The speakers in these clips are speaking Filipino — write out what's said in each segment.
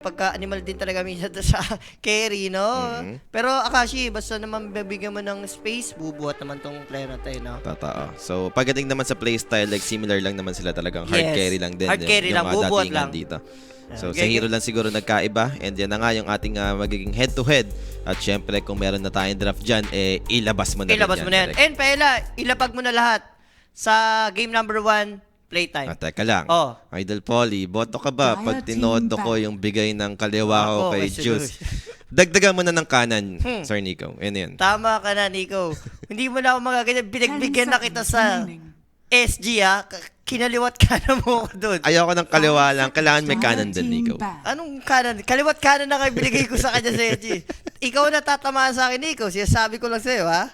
Pagka-animal din talaga minsan to sa carry, no? Pero Akashi, basta naman bibigyan mo ng space, bubuhat naman tong player na tayo, no? Totoo. So, pagdating naman sa playstyle, like similar lang naman sila talagang hard Yes. carry lang din. Hard carry lang, mga bubuhat datingan lang. dito. So, Okay, sa hero lang siguro nagkaiba. And yan na nga yung ating magiging head-to-head. At syempre, kung meron na tayong draft dyan, ilabas mo na Ilabas rin mo na yan. direct. And Paela, ilapag mo na lahat sa game number 1, playtime. Teka lang. Oh. Idol Polly, boto ka ba pag tinodo ko yung bigay ng kaliwa ko Ako, kay kasi Juice? Dagdagan mo na ng kanan, Sir Nico. Yan yan. Tama ka na, Nico. Hindi mo na ako magaganyan. Binagbigyan na kita sa SG, ha? Kinaliwat ka na mo ako doon. Ayoko ng kaliwa lang. Kailangan may kanan din, Nico. Anong kanan? Kaliwat kanan na kayo binigay ko sa kanya sa SG. Ikaw na tatamaan sa akin, Nico. Sinasabi ko lang sa'yo, ha?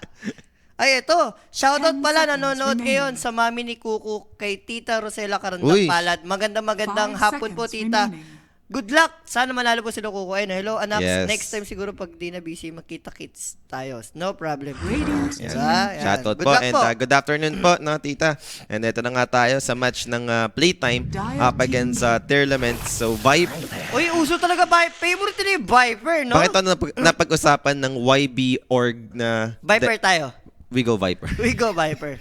Ay, ito. Shoutout pala, nanonood ngayon sa mami ni Kuku kay Tita Rosela Carandang Uy. Palad. Magandang hapon po, Tita. Good luck. Sana manalo po sila Kuku. Ayun, hello, anak. Yes. Next time siguro pag di na busy, magkita-kits tayo. No problem. Yan. Yan. Shoutout Good po luck and po. good afternoon po, no, tita. And ito na nga tayo sa match ng playtime up against Tearlament. So, Viper. Uy, uso talaga favorite nila yung Viper, no? Bakit ito napag-usapan ng YB org na Viper tayo. We go Viper. We go Viper.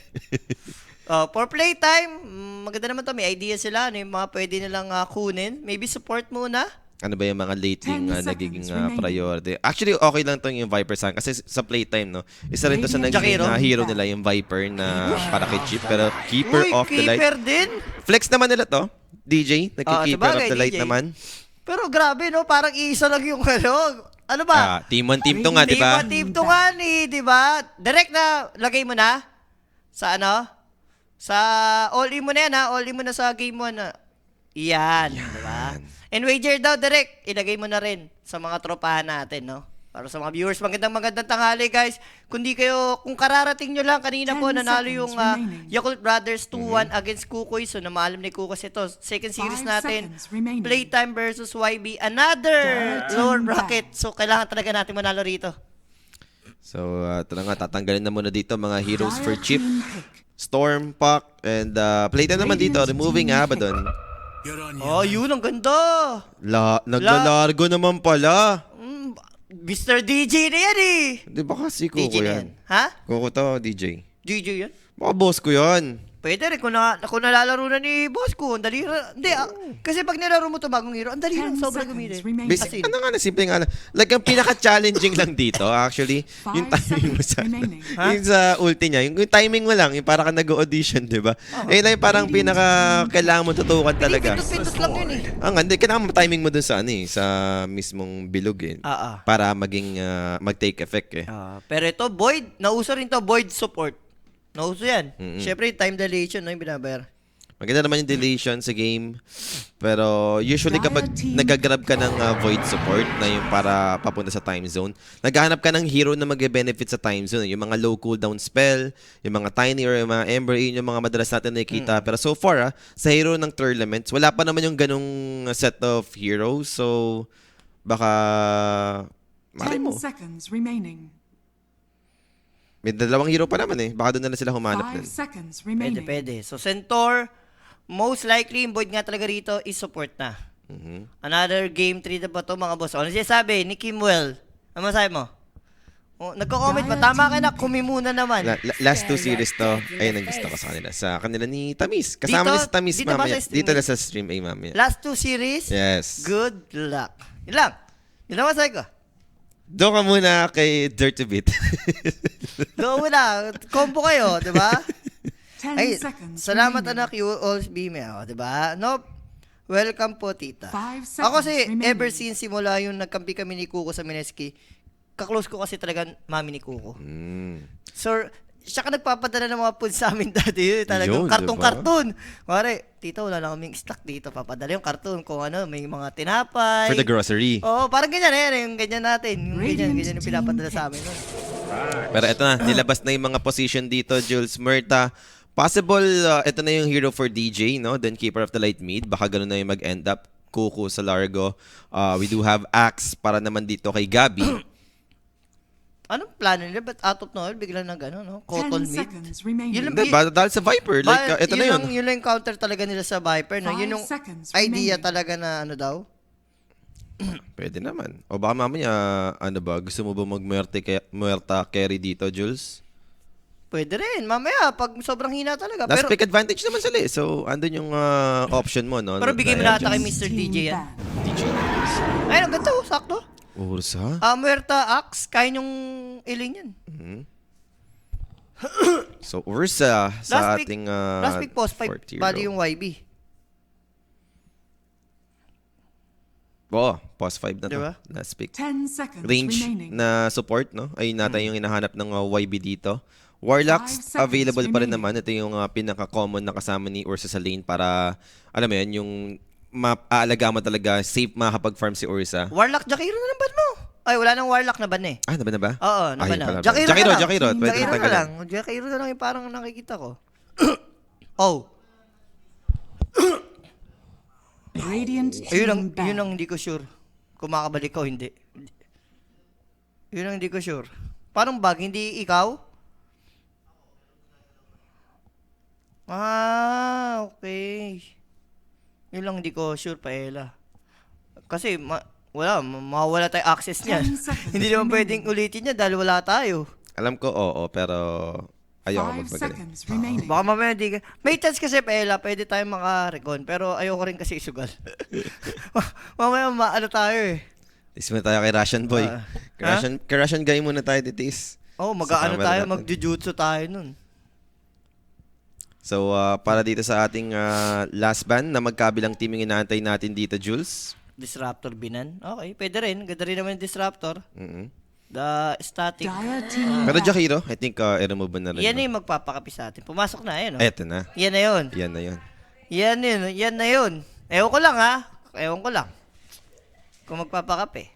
For playtime, maganda naman to. May idea sila. Ano yung mga pwede nilang kunin. Maybe support muna. Ano ba yung mga lately 10 nagiging seconds remaining. priority? Actually, okay lang to yung Viper sa kasi sa playtime, no? Isa rin to sa naging Jakiro? hero nila, yung Viper na para kay Chip. Pero keeper Uy, of the light. keeper din. Flex naman nila to. DJ, nagki-keeper of sabagay, the light DJ. naman. Pero grabe, no? Parang isa lang yung ano ba? Team 1, team 2 nga, di ba? Team to nga ni, di ba? Direct na, lagay mo na. Sa ano? Sa all-in mo na yan, ha? All-in mo na sa game 1, na. Yan, di ba? And wager daw, direct. Ilagay mo na rin sa mga tropahan natin, no? Para sa mga viewers, magandang tanghali, guys. Kung kararating nyo lang, kanina 10 po, nanalo seconds yung remaining. Yakult Brothers 2-1 against Kukoy. So, namaalam ni Kukos ito. Second series 5 natin, seconds remaining. Playtime versus YB. Another lower Team bracket. So, kailangan talaga natin manalo rito. So, ito na nga, tatanggalin na muna dito mga heroes for Chip. Storm, Puck, and playtime naman dito, removing Abaddon. Oh, yun, ang ganda. Naglalargo naman pala. Mr. DJ na yan eh. Di ba kasi DJ Kuko na yan? yan. Ha? Kuko to, DJ. DJ yan? Baka boss ko yan. Pwede rin kung nalalaro na ni boss ko. Ang dali rin. Hindi, kasi pag nilaro mo to bagong hero, ang dali rin. 10 Sobrang seconds gumili. remaining. Basic, ano nga na, simple nga na. Like, ang pinaka-challenging lang dito, actually, yung 5 timing mo sa, seconds remaining. yung sa ulti niya, yung timing mo lang, yung para ka nag-audition, di ba? Lang yung parang pinaka-kailangan mo tutukan talaga. Pindot-pindot lang yun eh. Hindi, kailangan mo timing mo dun sa, sa mismong bilog eh. Para maging, mag-take effect eh. Pero ito, Void. Nauso rin to, Void support. Nauso yan. Siyempre, time dilation, no, yung binabayar. Maganda naman yung deletion sa game. Pero usually kapag nagagrab ka ng void support na yung para papunta sa time zone, naghahanap ka ng hero na mag-benefit sa time zone. Yung mga low cooldown spell, yung mga tiny or yung mga ember, yun yung mga madalas natin nakikita. Pero so far, sa hero ng tournaments, wala pa naman yung ganong set of heroes. So, baka... Mali 10 mo. seconds remaining. May dalawang hero pa naman eh. Baka doon na lang sila humanap 5 din. seconds Pwede, remaining. pwede. So, Centaur, most likely, yung Void nga talaga rito is support na. Another game 3 na ba to, mga boss? Ano siya sabi? Ni Kimwell. Ano masabi mo? Nagko-comment pa. Tama ka na, kumimuna naman. Last 2 series to, ayun ang gusto ko sa kanila. Sa kanila ni Tamis. Kasama Dito? niya si Tamis Dito ba mamaya. sa stream? Dito na sa stream ay mamaya. Last 2 series, Yes. good luck. Yun lang. Yun lang masabi ko. Doon ka muna kay Dirty Bit. Doon muna. Combo kayo, di ba? 10 Ay, seconds salamat remaining. anak, you always be me, di ba? No, welcome po, tita. 5 seconds Ako kasi, remaining. ever since simula yung nagkampi kami ni Kuko sa Mineski, kaklose ko kasi talaga mami ni Kuko. So, siya ka nagpapadala ng mga food sa amin dati. Talagang Yun, karton-karton. Mare, tita, wala na kaming stock dito. Papadala yung karton kung ano, may mga tinapay. For the grocery. Oo, parang ganyan yung ganyan natin. Yung ganyan yung pinapadala sa amin. Pero eto na, nilabas na yung mga position dito, Jules Murta. Possible, ito na yung hero for DJ, no? Then Keeper of the Light mid. Baka ganun na yung mag-end up. Kuku sa Largo. We do have Axe para naman dito kay Gabi. Anong plano nila? Ba't out of nowhere, biglang na gano'n, no? 10 Cotton mid? seconds remaining. Yun lang, Hindi, dahil sa Viper. Like, ito na yun. Yun lang yung counter talaga nila sa Viper, no? 5 Yun yung seconds idea remaining. talaga na ano daw. Pwede naman. O baka mamaya, ano ba, gusto mo ba Muerta carry dito, Jules? Pwede rin. Mamaya, pag sobrang hina talaga. Last Pero, pick advantage naman sila eh. So, andun yung option mo, no? pero bigay mo Na- na ata kay Mr. DJ yan. DJ. Ayun, ang ganda, sakto. Ursa? Muerta Axe, kaya yung ilin yan. So, Ursa sa Last pick- ating Last pick post 5, fourth hero. bali yung YB. Oo, post 5 na to. Diba? Last pick. 10 seconds Range remaining. na support, no? Ayun nata yung hinahanap ng YB dito. Warlocks 5 seconds available pa rin remaining. naman. Ito yung pinaka-common na kasama ni Ursa sa lane para, alam mo yan, yung maaalaga mo talaga, safe makakapag-farm si Ursa. Warlock, Jakiro na lang ban mo. Ay, wala nang Warlock na ban eh. Ah, naban na ba? Oo, naban Ayun na. pala. Jakiro Jakiro, na lang. Jakiro. Pwede Jakiro na na tagalan. lang. Jakiro na lang yung parang nakikita ko. Oh, Radiant yun ang, team yun ang ban. hindi ko sure. Kung makabalik ko, hindi. Yun ang hindi ko sure. Parang bag, hindi ikaw? Okay. Yun lang hindi ko sure, Paela. Kasi, mawawala tayo access niyan. 10 seconds Hindi naman remaining. pwedeng ulitin niya dahil wala tayo. Alam ko, oo, pero ayoko 5 magpagaling. seconds remaining. Baka mamaya di ka. May chance kasi, Paela, pwede tayo maka-recon. Pero ayoko rin kasi isugal. Mamaya maano tayo eh. Tis mo tayo kay Russian Boy. Ah. Kay Russian guy muna tayo, titis. Oh, Sa mag-ano camera tayo, natin. mag-jujutsu tayo nun. So, para dito sa ating last ban na magkabilang team yung inaantay natin dito, Jules. Disruptor binan. Okay, pwede rin. Ganda rin naman yung Disruptor. Mm-hmm. The static. Dire team Pero ban. Jakiro, I think i-remove mo na rin. Yan no? yung magpapakapi sa atin. Pumasok na, ayun. Oh. Eto na. Yan na yun. Yan na yun. Yan yun. Yan na yun. Ewan ko lang ha. Ewan ko lang. Kung magpapakapi.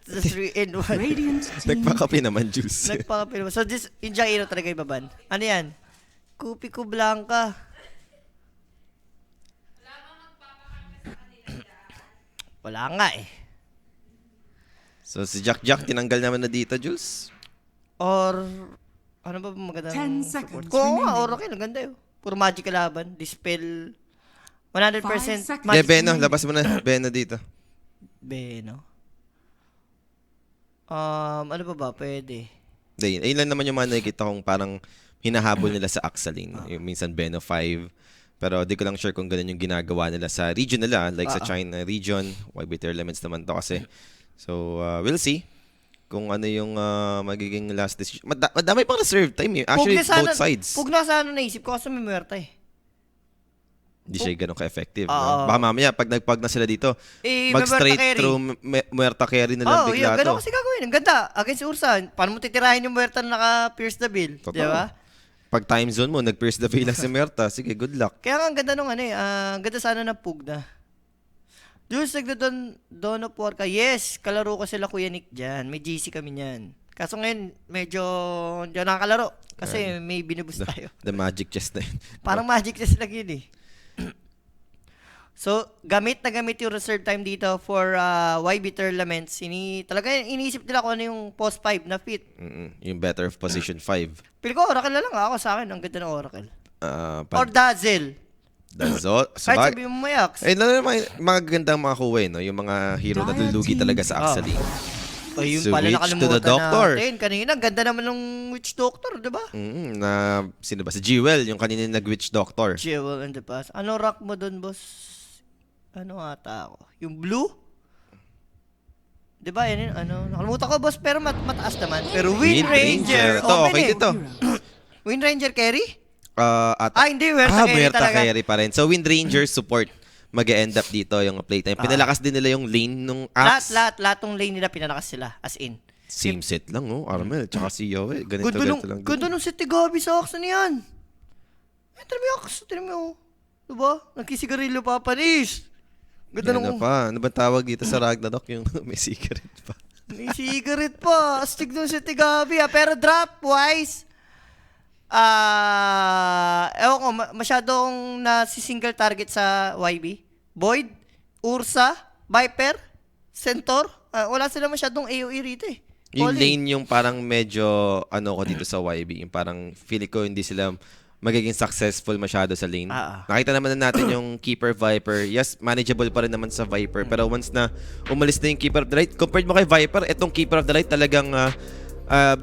The 3 in 1. Radiant team Nagpakape naman, Juice. Nagpakapi naman. So, yung Jairo talaga yung baban. Ano yan? Kupi ko Blanca. Wala nga eh. So, si Jack tinanggal naman na dito, Jules. Or, ano ba magandang 10 support? seconds Kung nga, remaining. Oracle, ang ganda yun. Puro magic kalaban. Dispel. 100% 5 seconds. Yeah, Beno. Labas mo na. Beno dito. Beno. Ano ba pwede? Ayun, ayun lang naman yung mga nakikita kong parang hinahabol nila sa Axaline. Yung minsan Beno 5. Pero di ko lang sure kung ganun yung ginagawa nila sa region nila. Like sa China region. YBT Elements naman to kasi. So, we'll see kung ano yung magiging last decision. Madami pang reserve time. Actually, both sides. Pug na sana naisip ko kasi may muerta eh. Hindi siya ganun ka-effective. Oo. No? Baka mamaya, pag nagpag na sila dito, Eh, mag-straight may Muerta carry. through Muerta carry na lang Oh, bigla yun. Ganun to. kasi gagawin. Ang ganda. Against Ursa. Paano mo titirahin yung muerta na naka-pierce the bill? Totoo. Di ba? Pag time zone mo, nag-pierce the veil lang si Muerta. Sige, good luck. Kaya nga ang ganda nung ano eh. Ang ganda sana ng pug na. Jules, Dawn of War ka. Yes, kalaro ko sila Kuya Nick dyan. May GC kami niyan. Kaso ngayon, medyo hindi ako nakakalaro. Kasi may binubus tayo. The magic chest na yun. Parang magic test lang yun eh. So, gamit na gamit yung reserve time dito for YB tournaments. Talaga iniisip nila kung ano yung post 5 na fit. Yung better of position 5. Pili ko, Oracle na lang ako sa akin. Ang ganda ng Oracle. Or Pag Dazzle. Dazzle. Kahit sabihin mo Mayax. Eh, naman mga gandang mga kuwe, no? Yung mga hero na lulugi talaga sa Axaline. Ay, yung So, pala Witch to nakalimutan the Doctor. natin. Kanina, ang ganda naman ng Witch Doctor, di ba? Na, sino ba? Si Jewel, yung kanina nag-witch doctor. Jewel and the Past. Ano rock mo doon, boss? Ano ata ako? Yung blue? Di ba? Yan yun, ano? Nakalimutan ko, boss, pero mataas naman. Pero Wind Ranger. Ito, okay eh. dito. Wind Ranger carry? Hindi, Hindi. Muerta carry Muerta talaga. carry pa rin. So, Wind Ranger support mag-end up dito yung playtime. Pinalakas din nila yung lane nung Axe. Lahat ng lane nila pinalakas sila. As in. Same set lang, oh. Armel, tsaka si Yoel. Ganito lang. Ganda nung si Tigabi sa Axe na yan. Tira mo yung Axe. Tira mo yung... Diba? Nagkisigarilyo pa panis. Ganda Ano nung... pa? Ano ba tawag dito sa Ragnarok? Yung may secret pa. May cigarette pa. Astig dun si Tigabi ah. Pero drop-wise, ewan ko, masyadong nasi-single target sa YB. Void, Ursa, Viper, Centaur. Wala sila masyadong AoE rito eh. Yung All in. lane yung parang medyo ano ko dito sa YB. Yung parang feeling ko hindi sila magiging successful masyado sa lane. Ah. Nakita naman na natin yung Keeper Viper. Yes, manageable pa rin naman sa Viper. Pero once na umalis na yung Keeper of the Light, compared mo kay Viper, etong Keeper of the Light talagang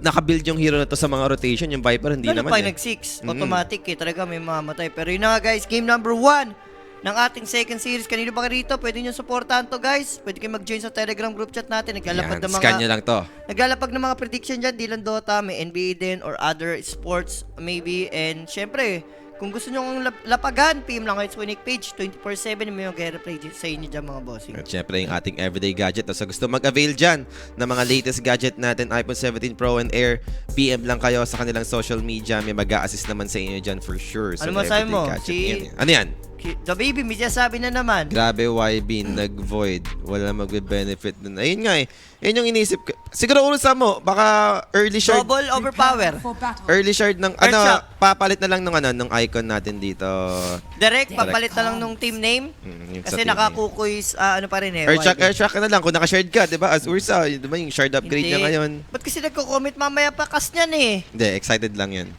nakabuild yung hero na to sa mga rotation. Yung Viper, hindi Ganun naman pa eh. nag-6. Automatic talaga may mamatay. Pero yun na nga guys, game number 1 ng ating second series. Kanino ba kayo rito? Pwede nyo supportahan to guys. Pwede kayo mag-join sa Telegram group chat natin. Naglalapag Yan, ng mga scan nyo lang to. Naglalapag ng mga prediction dyan. Di lang Dota, may NBA din or other sports maybe. And syempre, kung gusto nyo lapagan, PM lang kayo sa Winnick page. 24/7 may mag-replay sa inyo dyan mga bossing. At syempre yung ating everyday gadget. So gusto mag-avail dyan ng mga latest gadget natin, iPhone 17 Pro and Air, PM lang kayo sa kanilang social media. May mag-a-assist naman sa inyo dyan for sure. Ano mga masabi everyday mo? gadget Si- yan eh. Ano yan? The baby, may sinasabi na naman. Grabe, YB, nag-void. Wala magbe-benefit dun. Ayun nga eh. Yun yung inisip ko. Siguro urusan mo, baka early shard. Double overpower. For battle. Early shard ng, Earthshock. papalit na lang ng icon natin dito. Direct, papalit na lang nung team name. Yung sa Kasi team nakakukoy ano pa rin eh. Earthshock, YB. Earthshock ka na lang. Kung naka-shard ka, di ba? As Ursa, di ba yung shard upgrade Hindi. niya ngayon? Ba't kasi nagko-comment mamaya pa kas niyan eh? Hindi, excited lang yan.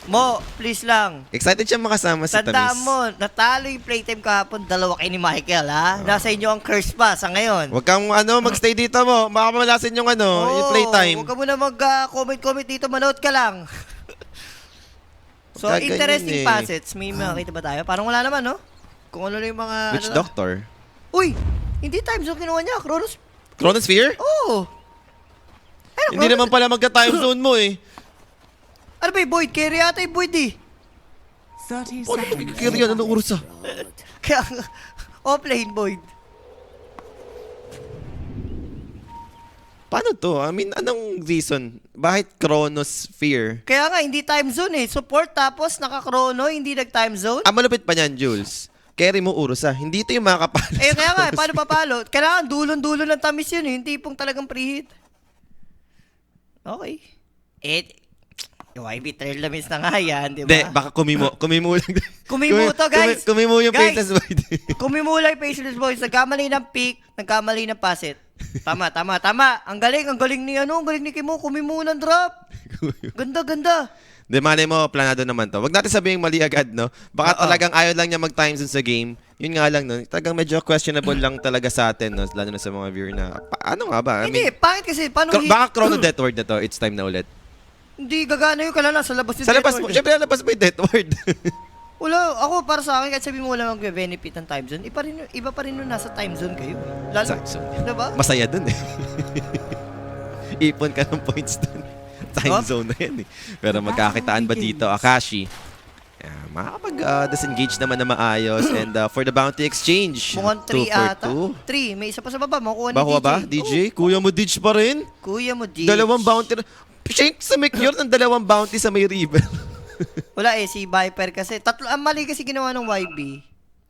Mo, please lang. Excited siya makasama si Tandaan Tamis. mo, natalo yung playtime kahapon, 2 kay ni Michael ha. Nasa inyo ang curse pa sa ngayon. Huwag kang magstay dito mo. Baka mamalasin yung yung playtime. Huwag ka muna mag-comment dito, manood ka lang. So, Huwag ka ganyan interesting eh. facets. May makita ba tayo? Parang wala naman, no? Kung ano lang yung mga... Which ano lang. doctor? Uy! Hindi time zone kinuha niya. Chronosphere? Oh! Ano, Hindi naman pala magka-time zone mo eh. Ano ba yung Void? Carry ata yung Void eh. 30 Ano seconds. magkikiri yan? Anong Ursa? Kaya, offlane Void. Paano to? I mean, anong reason? Bakit Chronosphere? Kaya nga, hindi time zone eh. Support tapos naka-chrono, hindi nag-time zone. Malupit pa niyan, Jules. Carry mo Ursa. Hindi ito yung makakapala. Eh, kaya nga, paano papalo? Kailangan dulon-dulon ng tamis yun eh. Hindi pong talagang preheat. Okay. Yung YB trail na miss na nga yan, di Hindi, ba? baka kumimo. Kumimo lang. Kumimo to, guys. Kumimo yung Guys. Faceless Void. Kumimulay Faceless Boys. Nagkamali ng pick, nagkamali ng passet. Tama. Ang galing ni ang galing ni Kimo. Kumimo ng drop. Ganda. Di, malay mo, planado naman to. Wag natin sabihin mali agad, no? Baka talagang ayaw lang niya mag-time zone sa game. Yun nga lang, no? Talagang medyo questionable lang talaga sa atin, no? Lalo na sa mga viewer na, ano nga ba? Hindi, pangit kasi. Paano Baka Chrono Death Ward na to. It's time na ulit. Hindi gagana yung kalala sa labas yung Sa labas mo, Deathward. syempre labas mo yung Death Ward. Wala, ako para sa akin, kahit sabihin mo wala mag-benefit ng time zone, iba pa rin nung nasa time zone kayo. Lalo, Time zone. diba? Masaya dun eh. Ipon ka ng points dun. Time Yup. zone na yan eh. Pero magkakitaan ba dito, Akashi? Makakapag-disengage naman na maayos. And for the bounty exchange, Mukhang 2 3 for ata. 2. 3, may isa pa sa baba, makuha ni Bakuha DJ. ba? DJ? Kuya mo Dij pa rin? Kuya mo, DJ. Dalawang bounty. Shank sa Mekyur ng dalawang bounty sa may river. Wala eh, si Viper kasi. Ang mali kasi ginawa ng YB.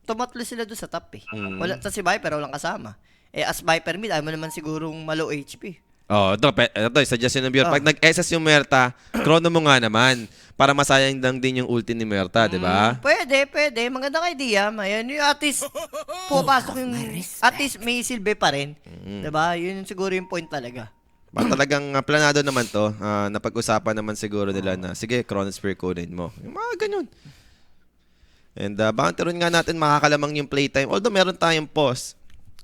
Tumatlo sila doon sa top eh. Wala, si Viper, walang kasama. Eh, as Viper mid, ayaw mo naman sigurong malo HP. Ito, suggestion ng viewer. Pag nag-SS yung Merta, chrono mo nga naman. Para masayang lang din yung ulti ni Merta, di ba? Pwede. Magandang idea. Ayan, yung at least, pupasok yung, at least may silbi pa rin. Diba? Yun siguro yung point talaga. Talagang planado naman to. Napag-usapan naman siguro nila na, sige, Chronosphere kunin mo. Yung mga ganun. And bounty run nga natin makakalamang yung playtime. Although meron tayong pause.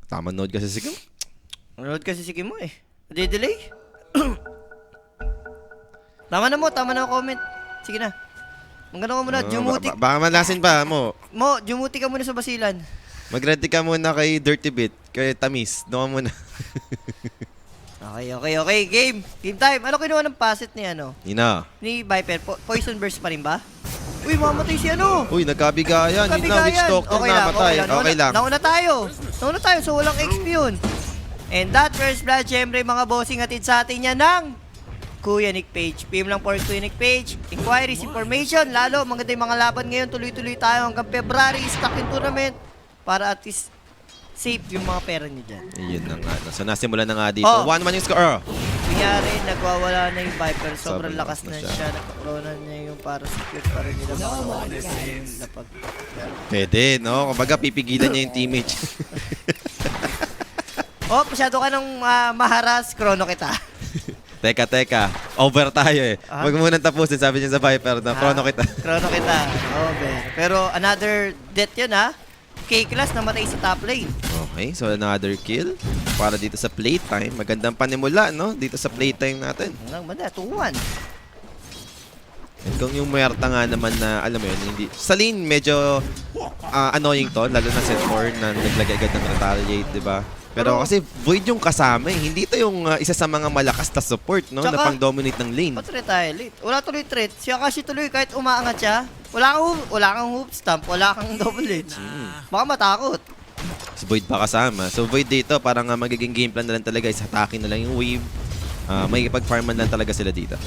Tama node kasi sige. Manood kasi si Kimo eh. Delay. Tama na ang comment. Sige na. Maganda ka muna, Jumuti. Baka malasin pa mo. Jumuti ka muna sa basilan. Mag-ready ka muna kay Dirty Bit, kay Tamis. Doon ka muna. Okay. Game time. Ano kinuha ng passet ni ni Viper? Poison burst pa rin ba? Uy, mamatay si Uy, nagkabigayan. Yun na, Witch Doctor namatay. Okay lang. Nauna tayo, so walang XP yun. And that first blood, syempre mga bossing atid sa atin yan ng Kuya Nick Page. PM lang for Kuya Nick Page. Inquiries, information. Lalo, maganda yung mga laban ngayon. Tuloy-tuloy tayo hanggang February. Stock yung tournament. Para at least safe yung mga pera niyo dyan. Yun na nga. So, nasimulan na nga dito. Oh. 1-1 yung score. Kunyari, nagwawala na yung Viper. Sobrang Sobrang lakas lakas na na siya. siya. Nagkakrona niya yung para secure pa rin nila. Lapag. Pwede, no? Kumbaga, pipigilan niya yung teammate. Masyado ka nang maharas. Chrono kita. Teka. Over tayo eh. Ah? Wag mo munang tapusin, sabi niya sa Viper na chrono kita. Chrono kita. Over. Pero another death yun ha. K-Class namatay sa top lane. Okay, so another kill para dito sa playtime. Magandang panimula, no? Dito sa playtime natin. Ang manda, 2-1. And kung yung Muerta nga naman na, alam mo yun, hindi... Sa lane, medyo annoying to, lalo na set 4 na naglagay agad ng retaliate, di ba? Pero kasi Void yung kasama eh. Hindi ito yung isa sa mga malakas na support, no? Na Tsaka, pang-dominate ng lane. Ba't retaliate? Wala tuloy threat. Si Akashi tuloy kahit umaangat siya. Wala kang hoop stamp, wala kang double hit. Baka matakot. Si Void pa kasama. So Void dito, parang magiging game plan na lang talaga is hatakin na lang yung wave. May ipag-farman lang talaga sila dito.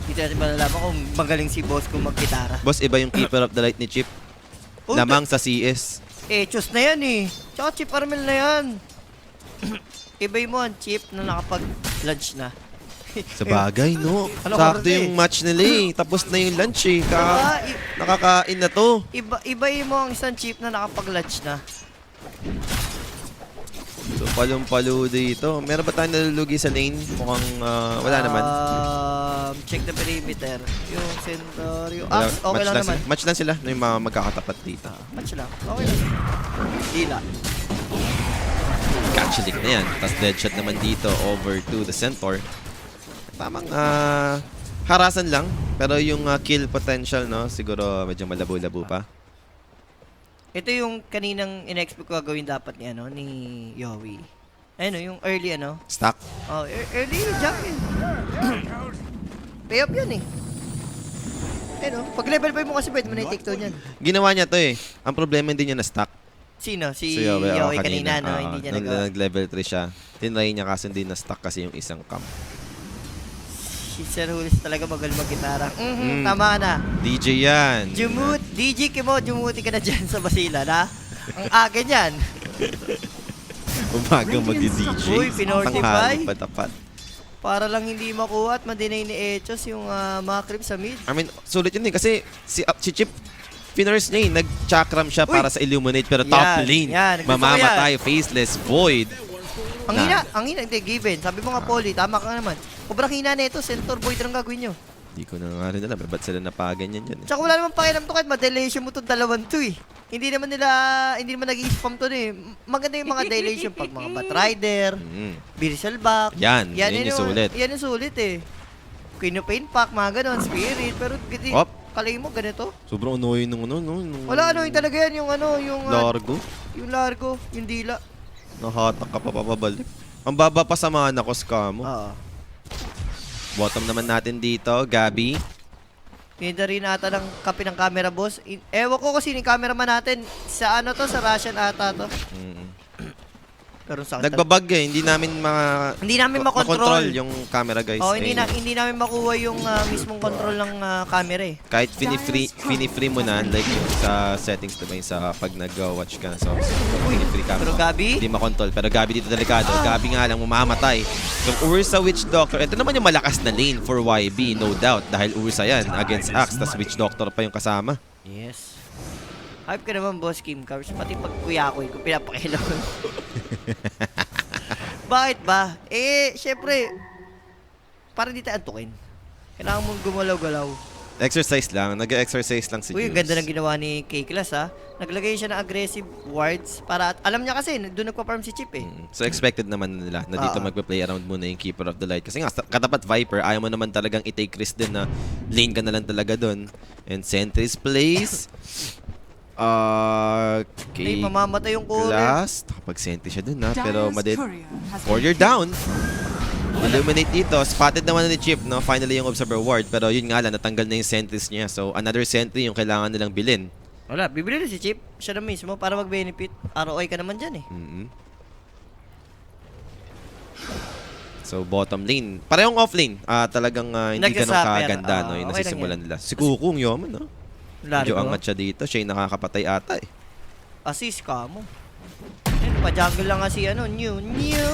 Dito natin malalaman kung magaling si boss kung mag-gitara. Boss, iba yung Keeper of the Light ni Chip. Oh, Lamang sa CS. Chus na yan eh. Tsaka Chip Armel na yan. Ibay mo ang Chip na nakapag-lunch na. Sa bagay, no? Ano Sakto oras yung match nila eh. Tapos na yung lunch eh. Nakakain na to. Ibay mo ang isang Chip na nakapag-lunch na. So, palong-palo dito. Meron ba tayong nalulugi sa lane? Mukhang wala naman. Check the perimeter. Yung center, yung Wala. Axe, okay lang naman. Match lang sila na yung mga magkakatapat dito. Match lang. Okay lang. Dila. Catch lick na yan. Tapos deadshot naman dito over to the centaur. Tamang harasan lang. Pero yung kill potential, no? Siguro medyo malabo-labo pa. Ito yung kaninang in-expect ko gagawin dapat ni Yowie. Ayun yung early Stack. Oh, early jump in. Pay up yan eh. Ayun pag level 5 mo kasi pwede mo na i-take down yan. Ginawa niya to eh. Ang problema hindi niya na-stack. Sino? Si So, Yowie kanina, no? Oo, Hindi niya nung nagawa. nag-level 3 siya. Tinry niya kasi hindi na-stack kasi yung isang camp. Si Sir Hulis talaga magaling mag-gitara. Tama ka na. DJ yan. DJ Kimo, jumuti ka na dyan sa Basila, na? Ang aga niyan. Umagang magdi-DJ. Uy, pinortify. Tanghali pa tapat. Para lang hindi makuha at ma-deny ni Echos yung mga creep sa mid. I mean, sulit yun eh. Kasi si Chip, finurse niya eh. Nag-chakram siya para sa Illuminate. Pero top Yan, lane, yan. Gusto ko mamamatay, faceless, void. Ang hina, hindi, given. Sabi mo nga, Polly, tama ka naman. Sobrang hina na ito, center void lang gagawin nyo. Hindi ko na nga rin alam. Ba't sila napaganyan dyan eh. Tsaka wala naman pakialam to kahit ma-delation mo itong dalawang to eh. Hindi naman nag-i-spam to eh. Maganda yung mga delation pag mga Batrider, Birsal Back. Yan yung sulit. Yan yung sulit eh. Queen of Pain Pack, mga ganon, Spirit. Pero Op. kalay mo, ganito. Sobrang unoy nung ano, no? Wala yung talaga yan, yung Largo. Yung largo, yung dila. Nahatak ka pa papabalik. Ang baba pa sa mana ko, Scamo. Oo. Bottom naman natin dito, Gabi. Pinida rin ata ng kape ng camera boss. Ewan ko kasi yung cameraman natin sa sa Russian ata to. Pero sa Nagbabag eh, hindi namin Hindi namin makontrol yung camera guys. Oh, hindi namin makuha yung mismong control ng camera eh. Kahit fini-free mo na, like yung sa settings diba yung sa pag nag-watch ka. So, fini-free camera. Pero Gabi? Hindi makontrol. Pero Gabi dito delikado. Gabi nga lang mamamatay. So, Ursa Witch Doctor. Ito naman yung malakas na lane for YB, no doubt. Dahil Ursa yan against Axe, tas Witch Doctor pa yung kasama. Yes. Hype ka naman, Boss Kim Cars. Pati pag kuya ko, kung pinapakailangan. Bakit ba? Syempre, para di tayo antukin. Kailangan mong gumalaw-galaw. Exercise lang. Nag-exercise lang si Uy, ang Jules. ganda ng ginawa ni K-Class ha. Naglagay siya ng aggressive wards para, alam niya kasi, doon nagpa-farm si Chip eh. So expected naman nila na dito magpa-play around muna yung Keeper of the Light. Kasi nga, katapat Viper, ayaw mo naman talagang i-take risk din na lane ka na lang talaga doon. And Sentry's place. Ay, mamamatay yung courier. Glass. Nakapag-sentry siya dun ha. Pero Dire's madid. courier has been Warrior down. Illuminate dito. Spotted naman ni Chip, no? Finally yung Observer Ward. Pero yun nga lang, natanggal na yung sentries niya. So another sentry yung kailangan nilang bilhin. Wala, bibili na si Chip. Siya na mismo para mag-benefit. ROI ka naman dyan eh. So bottom lane. Parehong off lane. Talagang hindi ganun Nagka-suffer. kaganda no, yung Okay lang nasisimulan yan. nila. Si Kukong Yoman, no? Medyo Largo. angat siya dito. Siya yung nakakapatay ata eh. Assist ka mo. Ayun, pa-jungle lang nga si New.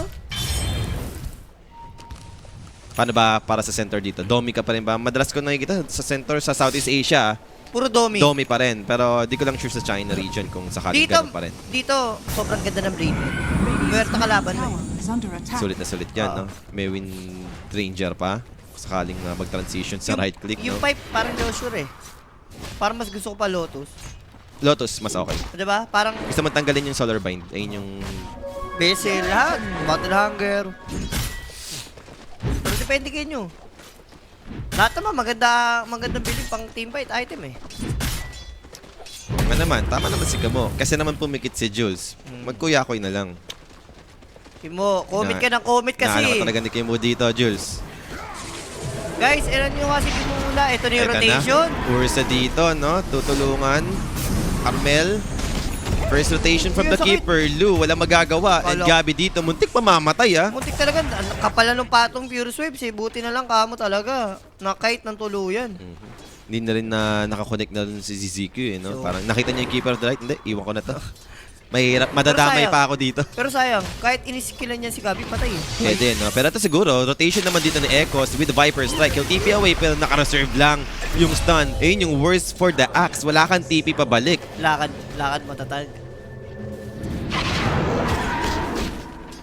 Paano ba para sa center dito? Domi ka pa rin ba? Madalas ko nakikita sa center sa Southeast Asia. Puro Domi. Domi pa rin. Pero di ko lang sure sa China region kung sakaling ganun pa rin. Dito, sobrang ganda ng blade. Muerta kalaban mo tower eh. is under attack. Sulit na sulit yan, no? May win ranger pa. sakaling mag-transition sa right click. Yung No? pipe, parang di ako sure eh. Parang mas gusto ko pa Lotus. Lotus, mas okay. Diba? Parang Gusto mo tanggalin yung Solar Bind. Ayun yung... Bessel, lahat. Battle Hunger. Pero depende kayo nyo. Lahat naman, magandang bilhin pang team fight item eh. Nga naman, tama naman si Gamo. Kasi naman pumikit si Jules. Magkuyakoy na lang. Kimo, comment ka ng comment Naano ka kasi. talaga ni Kimo dito, Jules. Guys, ilan nyo kasi Kimo muna. Ito na yung Eka rotation. Na. Ursa dito, no? Tutulungan. Carmel. First rotation from Ayun, the sakit. keeper. Lou, wala magagawa. And Kala- Gabi dito, muntik mamamatay, ah. Muntik talaga, kapala ng patong Pure Waves eh. Buti na lang kamo talaga. Nakait ng tuluyan. Hindi na rin na nakakonect na dun si ZZQ, eh, no? So- Parang nakita niya yung keeper of the light. Hindi, iwan ko na to. Mahirap, madadamay sayang. pa ako dito. Pero sayang, kahit iniskilan niya si Gabi, patay eh. Pwede, no? Pero ito siguro, rotation naman dito ni Echoes with the Viper Strike. He'll TP away, pero naka-reserve lang yung stun. Ayun yung worst for the Axe. Wala kang TP pabalik. Lakad matatag.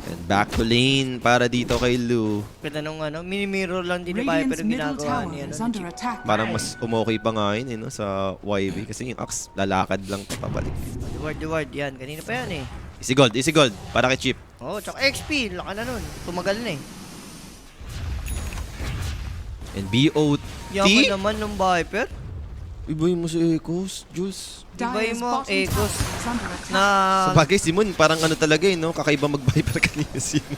And back to lane para dito kay Lou. Ganda nung mini-mirror lang din ni Viper Radiant's yung middle ginagawa tower niya. is under attack. Parang mas umokay pa nga yun, eh, no? Sa YB. Kasi yung Axe, lalakad lang pa pabalik. The word yan. Kanina pa yan eh. Easy gold. Para kay Chip. Oh, tsaka XP. Laka na nun. Tumagal na eh. And BOT. Yaman naman ng Viper. Ibayin mo si Echoes, Jules. Ibay Dire's mo, bottom Echoes. tower is under attack. Na Sa bagay, Simon, parang ano talaga, eh, no? Kakaiba mag-Viper kanina, Simon.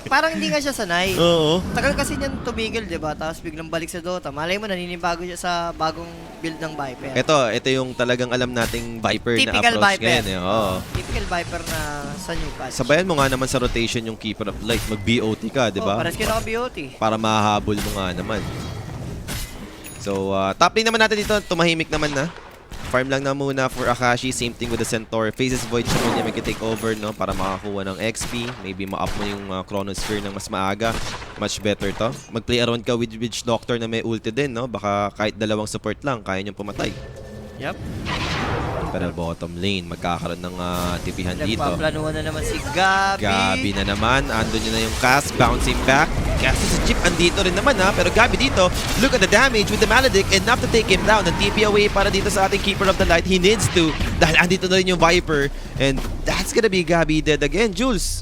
parang hindi nga siya sanay. Oo. Tagal kasi niyan tumigil, di ba? Tapos biglang balik sa Dota. Malay mo, naninibago siya sa bagong build ng Viper. Ito yung talagang alam nating Viper na Typical approach Viper. ngayon. Eh. Oo. Typical Viper na sa new patch. Sabayan mo nga naman sa rotation yung Keeper of Light. Mag-BOT ka, di ba? Pares kayo naka-BOT. Para mahahabol mo nga naman. So, top lane naman natin dito. Tumahimik naman na. Farm lang na muna for Akashi. Same thing with the Centaur. Phases Void siya muna may take over, no? Para makakuha ng XP. Maybe ma-up mo yung Chronosphere ng mas maaga. Much better to. Mag-play around ka with Witch Doctor na may ulti din, no? Baka kahit dalawang support lang, kaya niyong pumatay. Yep. Pero bottom lane, magkakaroon ng tipihan dito. Nagpaplanuhan na naman si Gabi. Gabi na naman. Andun yun na yung cast. Bouncing back. Kasi si Chip andito rin naman, ha. Pero Gabi dito, look at the damage with the Maledict. Enough to take him down. And TP away para dito sa ating Keeper of the Light. He needs to. Dahil andito na rin yung Viper. And that's gonna be Gabi dead again. Jules.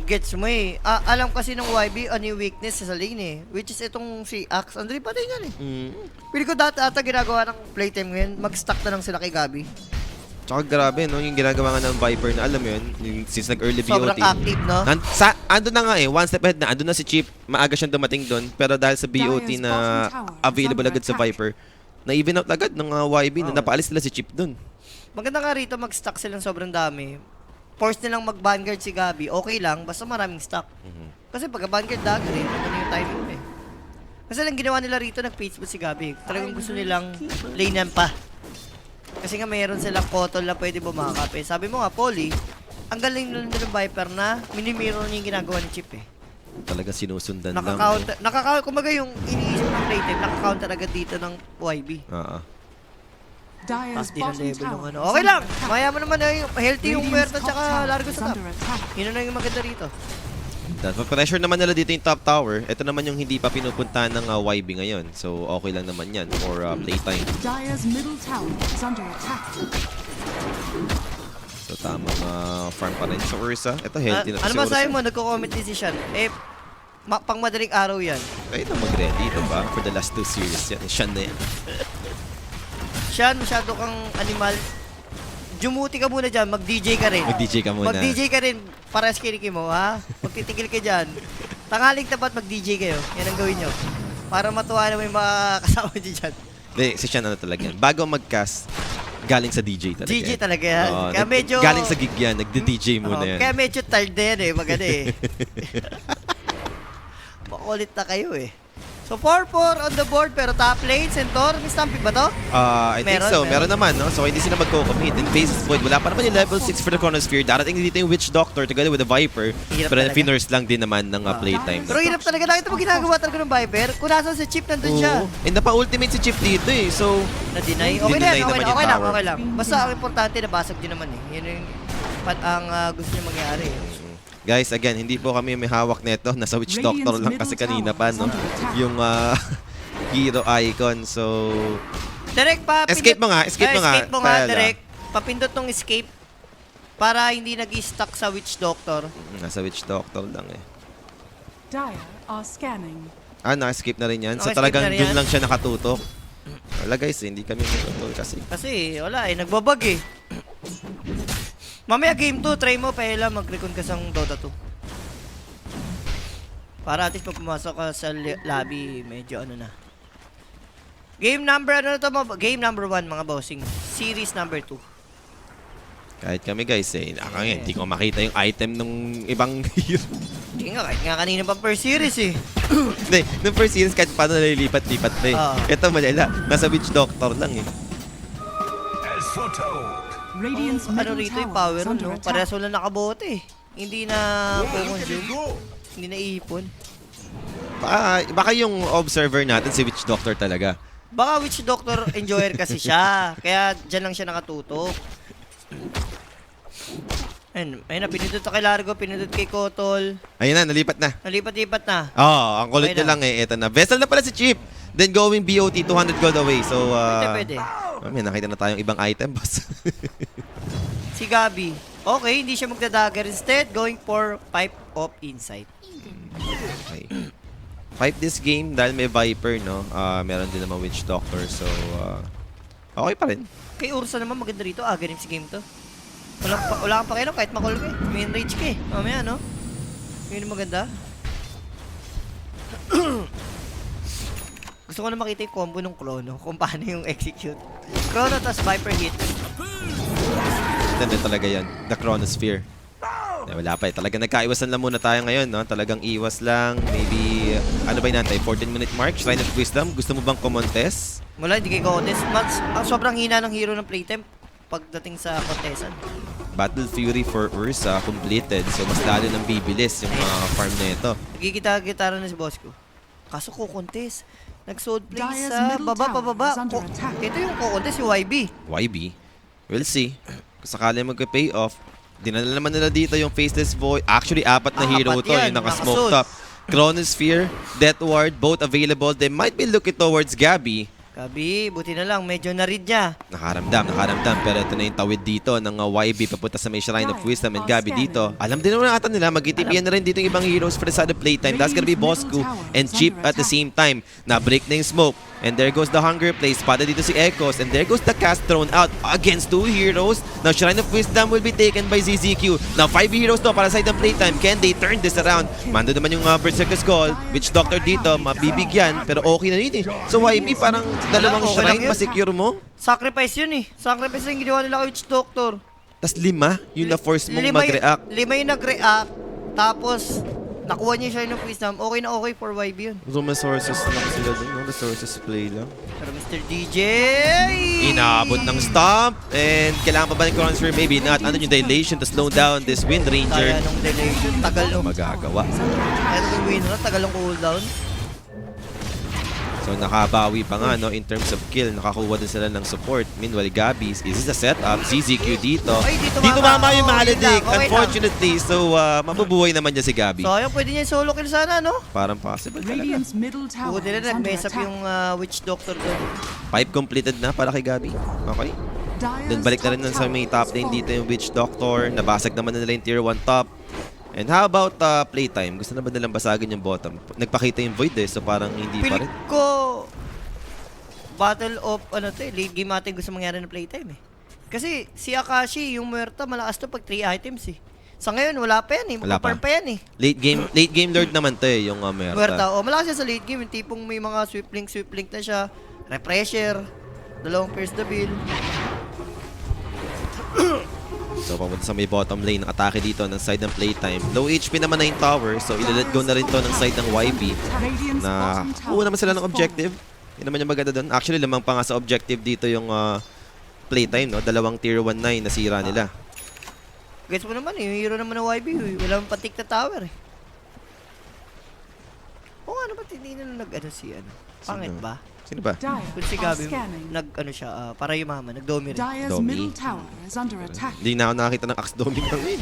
Gets mo eh. Alam kasi ng YB ano yung weakness sa lane eh. Which is itong si Axe. Andre pa rin yan eh. Pili ko dati ata ginagawa ng playtime ngayon. Mag-stack na lang sila kay Gabi. Tsaka grabe, no? Yung ginagawa nga ng Viper na alam mo yun. Yung, since nag-early BOT. Sobrang active, no? Andun na nga eh. One step ahead na. Andun na si Chip. Maaga siyang dumating doon. Pero dahil sa BOT na available agad sa Viper, na-even out agad ng YB na napaalis nila si Chip doon. Maganda nga rito mag-stack silang sobrang dami. Force nilang mag-vanguard si Gabi. Okay lang, basta maraming stack. Kasi pagka vanguard dagger eh, ano yung timing mo eh. Kasi lang ginawa nila rito, nag-Facebook si Gabi. Talagang gusto nilang lanean pa. Kasi nga mayroon silang kotol na pwede bumakap eh. Sabi mo nga, Polly, ang galing nila ng Viper na mini-mirror niya yung ginagawa ni Chip eh. Talaga sinusundan lang. Nakaka-counter, kumbaga yung iniisip ng playtime, nakaka-counter agad dito ng YB. Dire's Taas din ang bottom level tower ng ano. is Okay under lang, attack. maya mo naman na yung healthy yung Radiant's Muerta top tsaka tower Largo is sa top. under attack. Yun na yung maganda rito. Pressure naman nila dito yung top tower. Ito naman yung hindi pa pinupuntahan ng YB ngayon. So, okay lang naman yan for playtime. Dire's middle tower is under attack. So, tamang farm pa rin sa Ursa. Ito, healthy na to Ano si masabi Ursa. mo, nagko-comment decision. Eh, pang madaling araw yan. Ay, ito mag-ready ito ba? For the last 2 series yan. Siya na yan. Siya, masyado kang animal. Jumuti ka muna dyan, mag-DJ ka rin. Mag-DJ ka muna. Mag-DJ ka rin, para sa kiniki mo, ha? Magtitigil ka dyan. Tanghaling tapat, mag-DJ kayo. Yan ang gawin nyo. Para matuwa naman yung mga kasama nyo dyan. Hindi, si Sean ano talaga yan. Bago mag-cast, galing sa DJ talaga. DJ yan. talaga yan. Oo, Kaya medyo... Galing sa gig yan. Nagde-DJ muna yan. Kaya medyo tired na yan eh, maganda eh. Makulit na kayo eh. So 4-4 on the board pero top lane, Centaur, may stamping ba to? I think so. Meron. Meron naman, no? So, hindi sila magko-commit. And Phases Void, wala pa naman yung level 6 for the Chronosphere. Darating dito yung Witch Doctor together with the Viper. Hirap Pero talaga. finers lang din naman ng playtime. Pero hirap talaga. Nakita mo ginagawa talaga ng Viper. Kung nasan si Chip, nandun siya. Oo. And napa-ultimate si Chip dito eh. So, Na-deny. Okay na Dinay yan, naman yung okay lang, tower. okay lang. Basta ang importante, nabasag din naman eh. Yun yung gusto niya mangyari eh. Guys, again, hindi po kami may hawak nito. Nasa Witch Radiant's Doctor lang middle kasi kanina tower pa, is no? under attack. Yung hero icon. So, Direct pa. Escape mo nga, escape mo nga, Escape mo nga, Paella. direct. Papindot tong escape para hindi nag-stuck sa Witch Doctor. nasa Witch Doctor lang eh. Dire are scanning. Na-escape na rin yan. So Okay, talagang escape na rin dun yan. lang siya nakatutok. Wala guys, hindi kami may kasi. Kasi wala eh, nagbabag eh. Mamaya game 2, try mo Paella, mag-recon ka sa Dota 2. Para at least pag pumasok ka sa lobby, medyo ano na. Game number, ano to mo? Game number 1 mga bossing. Series number 2. Kahit kami guys eh, hindi ko makita yung item ng ibang hero. Hindi nga, kahit nga kanina pa per series eh. Hindi, nung first series kahit paano nalilipat-lipat pa eh. Oo. Ito malala, nasa Witch Doctor lang eh. Radiant's Ano middle rito yung tower power is nun, under no? attack. Parehas wala nakabote eh. Hindi na consume. Hindi na iipon. Baka yung observer natin si Witch Doctor talaga. Baka Witch Doctor enjoyer kasi siya. Kaya dyan lang siya nakatutok. Ayun na, pinindot na kay Largo, pinindot kay Kotol. Ayun na, nalipat na. Nalipat-lipat na. Oh, ang kulit Okay nyo na. lang eh. Ito na. Vessel na pala si Chip. Then going BOT, 200 gold away. So, Pwede. may nakita na tayong ibang item, boss. Si Gabi. Okay, hindi siya magdadagger. Instead, going for pipe of insight. Okay. Fight this game dahil may Viper, no? Meron din naman Witch Doctor. So, okay pa rin. Kay Ursa naman maganda rito. Ganim si game to. Wala kang pakialam kahit makol ka eh. May enrage ka eh. Mamaya, no? Yun yung maganda. Gusto ko na makita yung combo ng Chrono. Kung paano yung execute. Chrono tas Viper hit. Ganda talaga yan. The Chronosphere. Wala pa eh. Talagang nagkaiwasan lang muna tayo ngayon, no? Talagang iwas lang. Maybe, ano ba yung nantay? 14-minute mark? Shrine of Wisdom? Gusto mo bang kumontes? Wala, hindi kay contest. Sobrang hina ng hero ng playtime pagdating sa contesan. Battle Fury for Ursa completed. So, mas lalo nang bibilis yung farm na ito. Nagkikita-gitara na si boss ko. Kaso ko-contest. Nag-sold play Dire's sa middle baba. tower is under attack. Ito yung ko-contest, si YB. YB? We'll see. Kung sakali magka-pay off, dinala naman nila dito yung Faceless Void. Actually, 4 na hero Apat to. yan, Yung naka-smoke nakasold. top. Chronosphere, Death Ward, both available. They might be looking towards Gabby. Gabi, buti na lang. Medyo na-read niya. Nakaramdam. Pero ito na yung tawid dito ng YB papunta sa may Shrine of Wisdom and Gabby dito. Alam din naman ata nila, mag-itipian na rin dito yung ibang heroes for the side of playtime. That's gonna be Bosco and Chip at the same time. Na-break na yung smoke. And there goes the Hunger Play. Spotted dito si Echoes. And there goes the cast thrown out against 2 heroes. Now, Shrine of Wisdom will be taken by ZZQ. Now, 5 heroes to para sa side ng playtime. Can they turn this around? Mando naman yung Berserker's Call. Witch Doctor dito, mabibigyan. Pero okay na yun eh. So, YB, parang dalawang Okay lang shrine, yun. masecure mo. Sacrifice yun eh. Sacrifice yung ginawa nila kay Witch Doctor. Tas 5, yun na force mong Lima mag-react. 5 yung nag-react. Tapos, nakuha niya siya ng wisdom. Okay na okay for YB yun. Resources lang sila dun, no? Resources play lang. Pero Mr. DJ! Inaabot ng stomp. And kailangan pa ba ng Chronosphere? Maybe not. Ano yung dilation to slow down this Wind Kaya Ranger? nung delation. Tagal nung... Magagawa. Kaya nung win na, tagal nung cooldown. So nakabawi pa nga, no? In terms of kill, nakakuha din sila ng support. Meanwhile, Gabby, is this a setup? ZZQ dito. Ay, dito mama Oo, yung Maledict, yun lang. Okay unfortunately. So, mabubuhay naman niya si Gabby. So, ayun, pwede niya solo kill sana, no? Parang possible talaga. Radiant's middle tower Buti na is under nag-mess up attack. yung Witch Doctor doon. 5 completed na para kay Gabby. Okay. Dire's Then balik na rin top sa may tower top lane is dito yung Witch Doctor. Nabasag naman na nila yung tier 1 top. And how about playtime? Gusto na ba nilang basagin yung bottom? Nagpakita yung Void eh, so parang hindi pa Pilit rin. ko, battle of, late game natin gusto mangyari na playtime eh. Kasi si Akashi, yung Muerta, malakas to pag 3 items eh. Sa ngayon, wala pa yan eh. Wala pa. Magpa-farm pa yan eh. Late game lord naman to eh, yung Muerta. Muerta, malakas yan sa late game. Yung tipong may mga sweep link na siya. Refresher, dalawang pierce the bill. So papunta sa may bottom lane ng atake dito ng side ng playtime. Low HP naman na yung tower, so ilalet go na rin to ng side ng YB. Radiant's Na bottom tower kuha naman sila ng is objective. Yun naman yung maganda doon. Actually, lamang pa nga sa objective dito yung playtime, no? 2 tier 1 na yung nasira nila. Guess mo naman eh, yung hero naman ng YB, wala mang patik na tower eh. O ano ba, hindi na nag-ano si ano? Pangit Sino? ba? Sino ba? Dire Kung si are Gabi, scanning. para yumaman, nag-domi rin. Dire's Domi. middle tower is under attack. Hindi na ako nakakita ng axe doming ng win.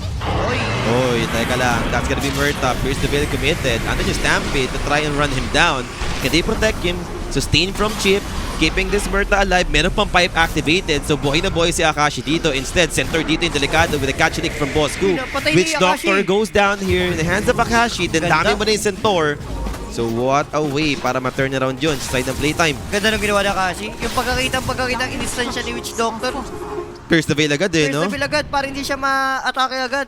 Oy! Oy, teka lang. That's gonna be Murta. Pierce the Veil committed. Under yung Stampede to try and run him down. Can they protect him? Sustain from Chip. Keeping this Murta alive. Meron pang pipe activated. So buhay na buhay si Akashi dito. Instead, center dito yung Delicado with a catch lick from Boss Gu. Pinapatay ni Witch Doctor Akashi. goes down here in the hands of Akashi. Then Ganda. dami mo na yung Centaur. So what a way para ma-turn around yun sa side ng playtime. Ganda nung ginawa na kasi. Yung pagkakita in-instant siya ni Witch Doctor. Pierce the Veil agad eh, First no? na bill agad, para hindi siya ma-atake agad.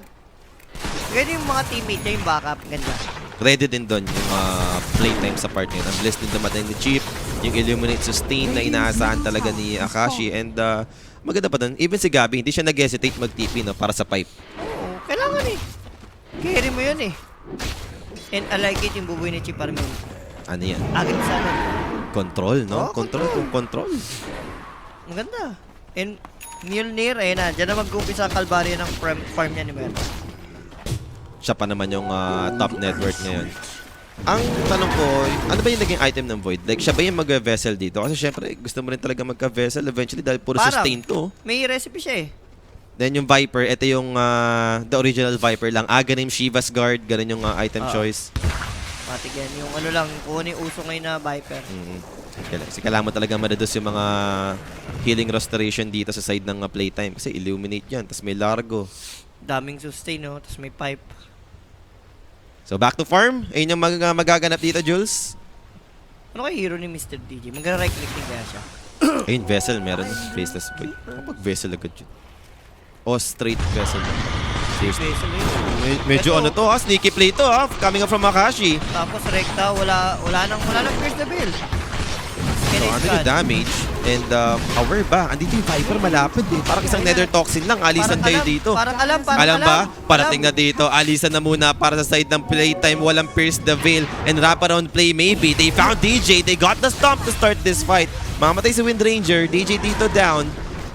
Ganyan yung mga teammate niya, yung backup. Ganda. Ready din doon yung playtime sa part ngayon. Ang blessed din dumating ni Chip, yung Illuminate Sustain na inaasahan talaga ni Akashi. And maganda pa doon, even si Gabi, hindi siya nag-hesitate mag-TP no, para sa pipe. Oo, kailangan eh. Carry mo yun eh. And I like it yung bubuhay ni Chip para mo. Ano yan? Agad sa ano. Control, no? Oo, Control kung control. Maganda. And Mjolnir, ayun na. Diyan na mag-umpisa ang kalbaryo ng farm niya ni Merta. Siya pa naman yung top net worth ngayon. Ang tanong ko, ano ba yung naging item ng Void? Like, siya ba yung mag-vessel dito? Kasi syempre, gusto mo rin talaga magka-vessel eventually dahil puro Parang, sustain to. may recipe siya eh. Then yung Viper, ito yung the original Viper lang. Aghanim, Shiva's Guard, ganun yung item choice. Matig yan. Yung ano lang, kung ano yung uso ngayon na Viper. Kasi kailangan mo talaga ma-reduce yung mga healing restoration dito sa side ng playtime. Kasi illuminate yan, tapos may largo. Daming sustain, no? Tapos may pipe. So back to farm. Ayun yung magaganap dito, Jules. Ano kay hero ni Mr. DJ? Mag-right click din kaya siya. Ayun, vessel, meron. Faceless void. Kapag vessel agad yun. O straight vessel. Seriously. Vessel yun. Medyo Ito. ano to ha, sneaky play to ha, coming up from Akashi. Tapos rekta, wala nang pierce the bill. So ano yung damage? And aware ba? Andito yung Viper malapit eh. Parang isang nether toxin lang, alisan kayo dito. Parang alam. Alam ba? Parating na dito. Alisan na muna para sa side ng playtime. Walang pierce the veil. And wraparound play maybe. They found DJ. They got the stomp to start this fight. Mamatay si Wind Ranger. DJ dito down.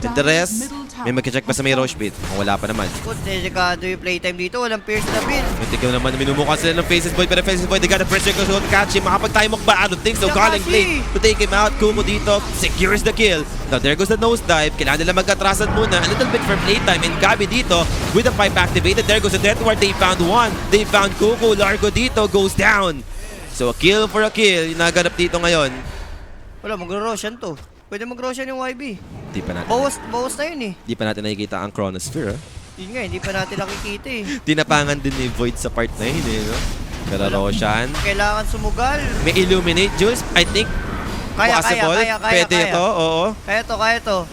And the rest, may magka-check pa sa may Roche Pit. Kung wala pa naman. Kung delikado yung playtime dito, walang pierce the bill. Hindi ko naman minumukha sila ng Faces Boy. Pero Faces Boy, they got a pressure to catch him. Makapag-time ba? I don't think so. Calling play to take him out. Kumo dito secures the kill. Now there goes the nosedive. Kailangan nila mag-atrasan muna. A little bit for playtime. And Gabi dito with the pipe activated. There goes the Death Ward. They found one. They found Kuko. Largo dito goes down. So a kill for a kill. Yung naganap dito ngayon. Wala, mag-roshan to. Pwede mag-roshan yung YB. Di pa natin. Bawas na yun eh. Di pa natin nakikita ang Chronosphere. Yun nga, hindi pa natin nakikita eh. Tinapangan din ni Void sa part na yun eh. No? Pero Roshan. Kailangan sumugal. May Illuminate, Jules. I think possible. Pwede ito, oo. Kaya to.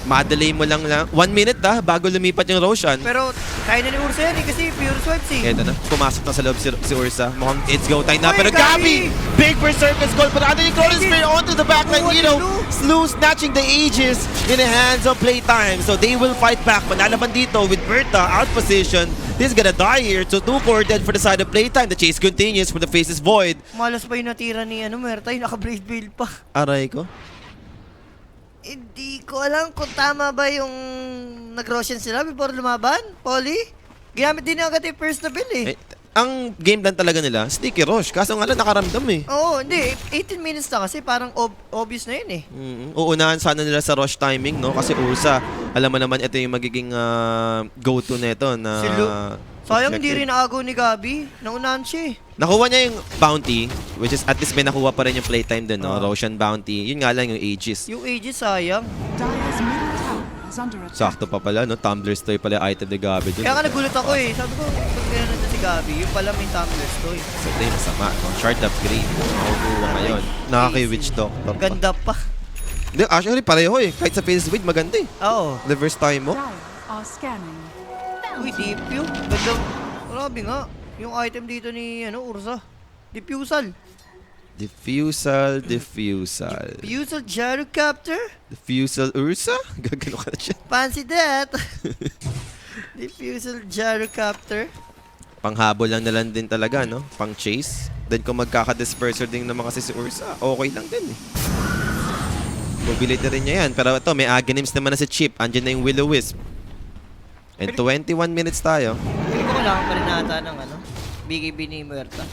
Madelay mo lang 1 minute bago lumipat yung Roshan. Pero kaya na ni Ursa yan eh, kasi pure swipes eh. Eto na, pumasok na sa loob si Ursa. Mukhang it's go time na. Uy, Pero Gabi! Gabi! Big Berserker's goal. Pero ano yung Chronosphere onto the backline. Oh, You know, Slew. Slew snatching the Aegis in the hands of Playtime. So they will fight back. Manalaman dito with Berta out position. This is gonna die here. So 2 core dead for the side of Playtime. The chase continues for the Faces Void. Malas pa yung natira ni Merta, yung naka-blade build pa. Aray ko. Hindi ko alam kung tama ba yung nag-roshan sila before lumaban, Polly. Ginamit din agad yung first na bill eh. Ang game plan talaga nila, sneaky rush. Kaso nga lang nakaramdam eh. Oo, hindi. 18 minutes na kasi parang obvious na yun eh. Uunahan sana nila sa rush timing, no? Kasi Ursa, alam mo naman ito yung magiging go-to nito na... Si Lu. Sayang objective. hindi rin nakago ni Gabi. Naunahan siya eh. Nakuha niya yung bounty, which is at least may nakuha pa rin yung playtime dun, no? Roshan bounty. Yun nga lang yung Aegis. Yung Aegis sayang. Dire's middle tower is under attack. Sakto pa pala, no? Tumbler's Toy pala yung item ni Gabi dun. Kaya nga nagulat ako eh. Sabi ko, pag gano'n na si Gabi, yung pala may Tumbler's Toy. So, ito yung masama, no? Short upgrade. Makukuha ngayon. Nakaka-witch doctor pa. Ganda pa. Hindi, actually, pareho eh. Kahit sa Faces Void, maganda eh. Oo. Reverse time mo. Dire are scanning. Uy, deep yun. Ganda. Grabe nga. Yung item dito ni Ursa. Diffusal. Diffusal. Diffusal gyrocopter? Diffusal Ursa? Gagano ka na siya. Fancy that. Diffusal gyrocopter. Panghabol lang na lang din talaga, no? Pang chase. Then kung magkaka-disperser din naman kasi si Ursa, okay lang din eh. Mobility rin niya yan. Pero ito, may Aghanims naman na si Chip. Andiyan na yung Will-O-Wisp. And 21 minutes tayo. Hindi ko kailangan pa rin nata ng BKB ni Muerta.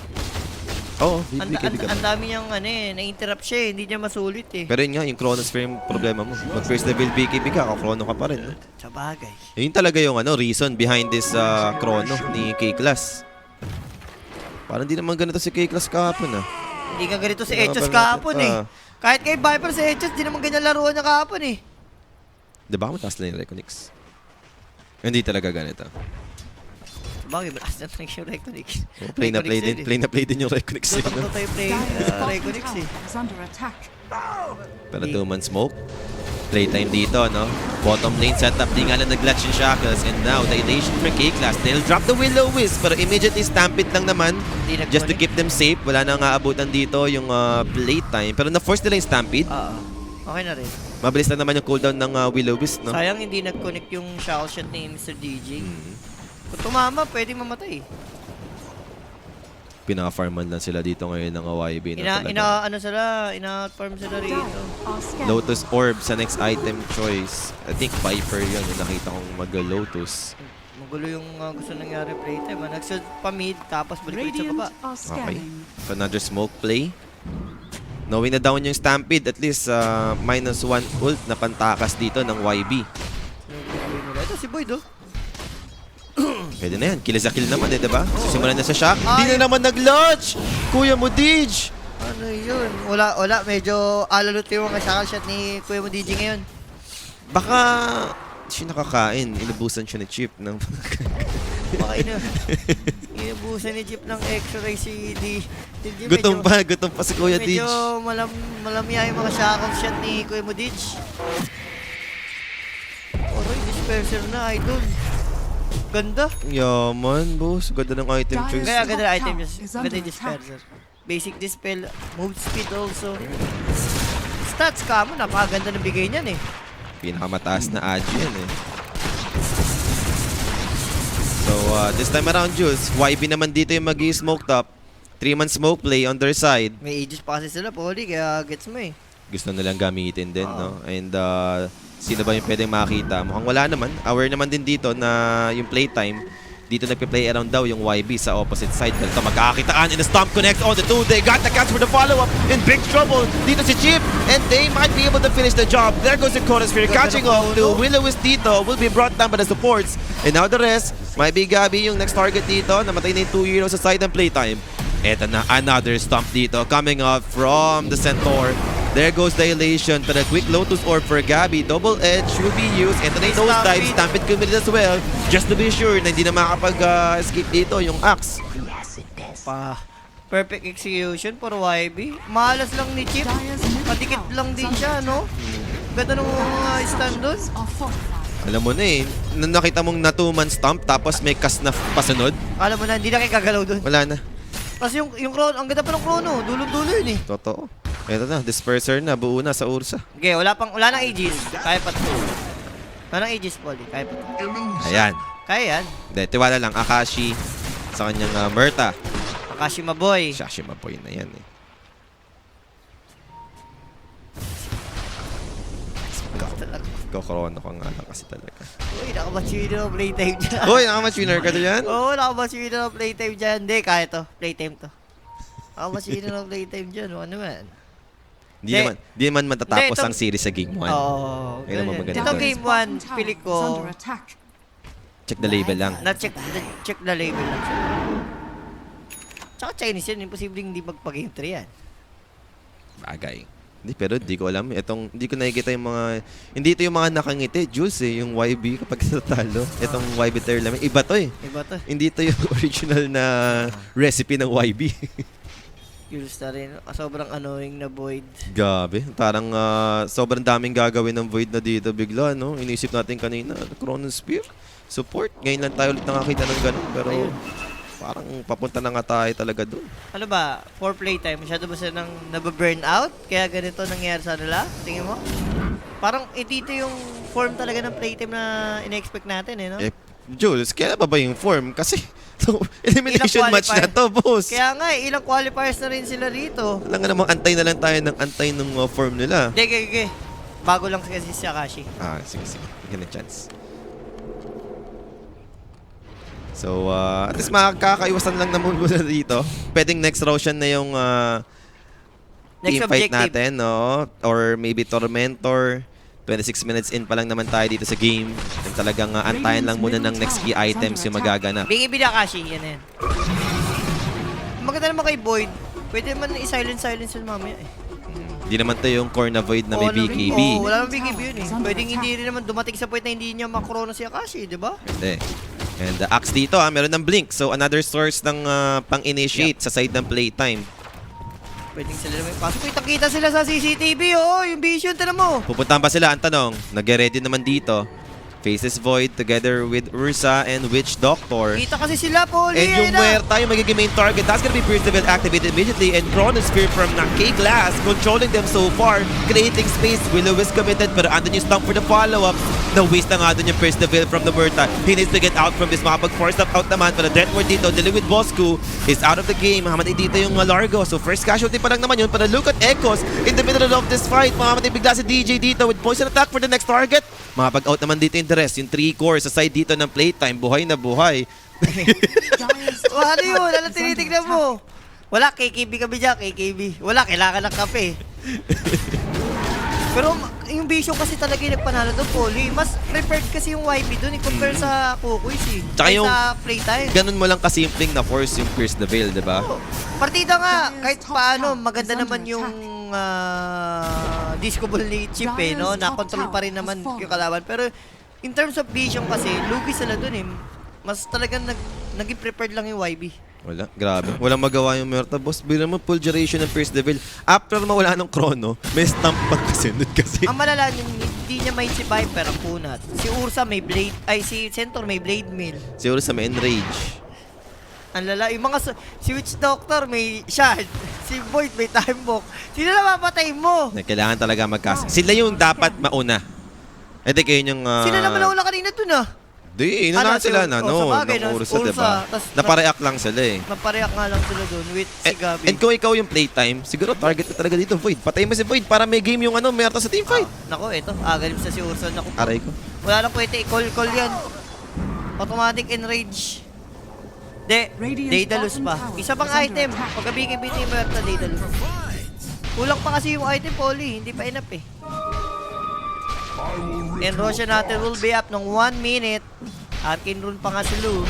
Oo, Ang bibigyan ka. dami niyang na-interrupt siya hindi niya masulit eh. Pero yun nga, yung Chronosphere yung problema mo. Mag first level BKB ka, chrono ka pa rin. No? Sa bagay. Yun talaga yung reason behind this chrono ni K-Class. Parang di naman ganito si K-Class kahapon Hindi ka ganito si Mga Echos banat- kahapon eh. Kahit kay Viper si Echos, di naman ganyan laruan niya kahapon eh. Diba mataas lang yung Reconix? Hindi talaga ganito. Bagay, malakas na talaga yung Reconix. Oh, play na play din yung Reconix. Ito tayo play Dire's bottom Reconix tower eh. is under attack. Pero 2-man smoke. Playtime dito, no? Bottom lane setup, di nga lang nag-latch yung Shackles. And now, the elation for K-Class. They'll drop the Will-O-Wisp, pero immediately Stampede lang naman. Hindi Just to nag-connect. keep them safe. Wala na nga abutan dito yung playtime. Pero na-force nila yung Stampede. Oo. Okay na rin. Mabilis lang naman yung cooldown ng Will-O-Wisp, no? Sayang hindi nag-connect yung shackle shot ni Mr. DJ. Mm. Kung tumama, pwedeng mamatay. Pinaka-farman lang sila dito ngayon ng YB. Na talaga. Ina-farm sila rito. Dire are scanning. Lotus Orb sa next item choice. I think Viper yun. Yung nakita kong mag-Lotus. Magulo yung gusto nangyari playtime. Nagsud pa mid, tapos balik ulit sa baba. Radiant are Okay. scanning. So another smoke play. Knowing na down yung Stampede, at least -1 ult na pantakas dito ng YB. Ito si Boyd oh. Pwede na yan. Kill sa kill naman eh, diba? Sisimulan na sa shock. Ay. Di na naman nag-launch! Kuya mo, Dij! Ano yun? Wala. Medyo alalot yung mga shackle shot ni Kuya mo DJ ngayon. Baka siya nakakain. Inubusan siya ni Chip ng... Baka inubusan ni Chip ng X-ray si DJ. gutom pa si Kuya Dij. Medyo malamya yung mga shackle shot ni Kuya mo DJ. Oray, disperser na, idol. Ganda. Yaman, boss. Ganda ng item Dire choice. Kaya ganda na item Top just is ganda under yung disperser. Basic dispel, move speed also. Stats ka mo, napakaganda ng bigay niyan eh. Pinakamataas na agi yan eh. So, this time around, Jules, YB naman dito yung mag-i-smoke top. 3-man smoke play on their side. May aegis pa kasi sila, Poli, kaya gets mo eh. Gusto nilang gamitin din, no? And sino ba yung pwedeng makita? Mukhang wala naman. Aware naman din dito na yung playtime. Dito nagpe-play around daw yung YB sa opposite side. Pero ito magkakakitaan in a stomp connect on the two. They got the catch for the follow-up. In big trouble. Dito si Chip. And they might be able to finish the job. There goes the Chronosphere. Catching off to Will-O-Wisp dito. Will be brought down by the supports. And now the rest. Might be Gabby yung next target dito. Namatay na yung 2 heroes sa side ng playtime. Eto na, another stomp dito. Coming up from the Centaur. There goes the elation, but a quick Lotus Orb for Gabby. Double Edge will be used. And then those dives, Stampede committed as well. Just to be sure na hindi na makakapag-escape dito yung Axe. Perfect execution for YB. Malas lang ni Chip. Dire's middle Padikit tower lang is din under siya, no? Ganda ng mga stand doon. Are fortified. Alam mo na eh, nung nakita mong na 2-man stomp tapos may cast na pasunod, Alam mo na, hindi na kayo gagalaw doon. wala na. Kasi yung chrono, ang ganda pa ng chrono. Dulong-dulo yun eh. Totoo. Eto na, disperser na, buo na sa Ursa. Okay, wala nang aegis. Kaya pa to. Wala nang aegis, Poli. Kaya pa to. Ayan. Kaya yan. Hindi, tiwala lang. Akashi sa kanyang Murta. Akashima Boy. Shashima Boy na yan eh. Kokorono ko nga lang kasi talaga. Uy, nakamatchino ng playtime dyan. Uy, nakamatch-winner ka dyan? Oo, nakamatchino ng playtime dyan. Hindi, kaya to. Playtime to. Nakamatchino ng playtime dyan. Ano naman? Di naman matatapos Hindi, ang series sa game 1. Oo. Ayun naman maganda. Ito Dire's game Bottom 1, tower pili is ko. under attack. Check the label lang. Check the label lang siya. Tsaka Chinese yan. Imposibleng hindi magpa-game 3 yan. Bagay. Hindi, pero di ko alam. Hindi ko nakikita yung mga... Hindi ito yung mga nakangiti. Jules eh, yung YB kapag natalo. Itong YB Terlamin. Iba to eh. Iba to. Hindi ito yung original na recipe ng YB. Jules na rin. Sobrang annoying na Void. Gabi. Parang sobrang daming gagawin ng Void na dito bigla, no? Inisip natin kanina, Chronosphere, support. Ngayon lang tayo ulit nakakita ng ganun. Pero Ayun. parang papunta na nga tayo talaga doon. Ano ba? For playtime, masyado ba siya nang nababurn out? Kaya ganito nangyari sa nila? Tingin mo? Parang dito yung form talaga ng playtime na ina-expect natin eh, no? Eh, Jules, kaya ba yung form? Kasi so, elimination Ilang match na qualifier? to, boss. Kaya nga, ilang qualifiers na rin sila rito. Alam nga namang antay na lang tayo ng antay ng form nila. Sige. Bago lang kasi si Akashi. Sige. Bigyan ng chance. So, at least makakaiwasan lang naman muna dito. Pwedeng next Roshan na yung Next team fight objective. natin, no? Or maybe Tormentor. 26 minutes in pa lang naman tayo dito sa game. And talagang antayan lang muna ng next key items yung magaganap. Bigay Akashi, yan yan. Maganda naman kay Void. Pwede naman i-silence yun mamaya eh. Hindi naman to yung core na Void na may BKB. Oo, wala namang BKB yun eh. Pwedeng hindi rin naman dumating sa point na hindi niya makrono si Akashi, di ba? Hindi. And Axe dito, meron ng Blink. So, another source ng pang-initiate sa side ng playtime. Pwedeng sila naman. Pasok, kita sila sa CCTV, oh. Yung vision, tinan mo. Pupuntahan pa sila, ang tanong. Nag-ready naman dito. Faces Void together with Ursa and Witch Doctor. Kita kasi sila, Poli. And yung Muerta, yung magiging main target, that's gonna be Pierce Devil activated immediately, and Chronosphere from K-Glass controlling them so far, creating space. Willow is committed, pero andun yung stump for the follow-up. Na-waste na nga dun yung Pierce Devil from the Muerta. He needs to get out from this. Makapag-force up out naman, pero Deathward dito, dealing with Bosku, is out of the game. Makamatay dito yung Largo. So first casualty pa lang naman yun, pero look at Echoes in the middle of this fight. Makamatay bigla si DJ dito with poison attack for the next target. Makapag-out naman dito yung rest. Yung 3 cores sa side dito ng playtime. Buhay na buhay. Oh, ano yun? Ano tinitignan mo? Wala, KKB kami dyan, KKB. Wala, kailangan ng kape. Pero yung Vision kasi talaga yung nagpanalo doon, Poli. Mas preferred kasi yung YB doon compare sa Kukuis eh. Tsaka yung- sa playtime. Ganun mo lang kasimpleng na force yung Pierce the Veil, di ba? Oh, partida nga, kahit paano, maganda naman yung discoable ni Chip eh, no? Na-control pa rin naman yung kalaban. Pero in terms of vision kasi, lugi sila dun eh. Mas talagang naging prepared lang yung YB. Wala, grabe. Walang magawa yung Merta. Boss, bilang mo full duration ng Pierce the Veil. After mawala ng chrono, may stamp pang kasunod kasi. Ang malala niya, hindi niya may si Viper ang punat. Si Ursa may blade, ay si Centaur may blade mill. Siguro sa may enrage. Ang lala, yung mga, si Witch Doctor may shard. Si Void may time walk. Sino na mapatay mo? Na kailangan talaga Sila yung dapat mauna. Eh di kayo yung... Sino naman nauna kanina dun ah? Di, na sila na, no? sa bagay, Ng no? Ursa, diba? Tas Napareact lang sila eh. napareact nga lang sila doon with si Gabi. And kung ikaw yung playtime, siguro target ka talaga dito, Void. Patay mo si Void para may game yung Merta sa teamfight. Nako, ito. Galim sa si Ursa. Naku, Aray ko. wala lang pwede i-call yan. Automatic enrage. Daedalus pa. Isa pang item. Pagka-BKB ni Merta, Daedalus. Kulang pa kasi yung item, Poli. Hindi pa enough eh. And Roshan natin will be up ng 1 minute. At kinrun pa nga si Lu.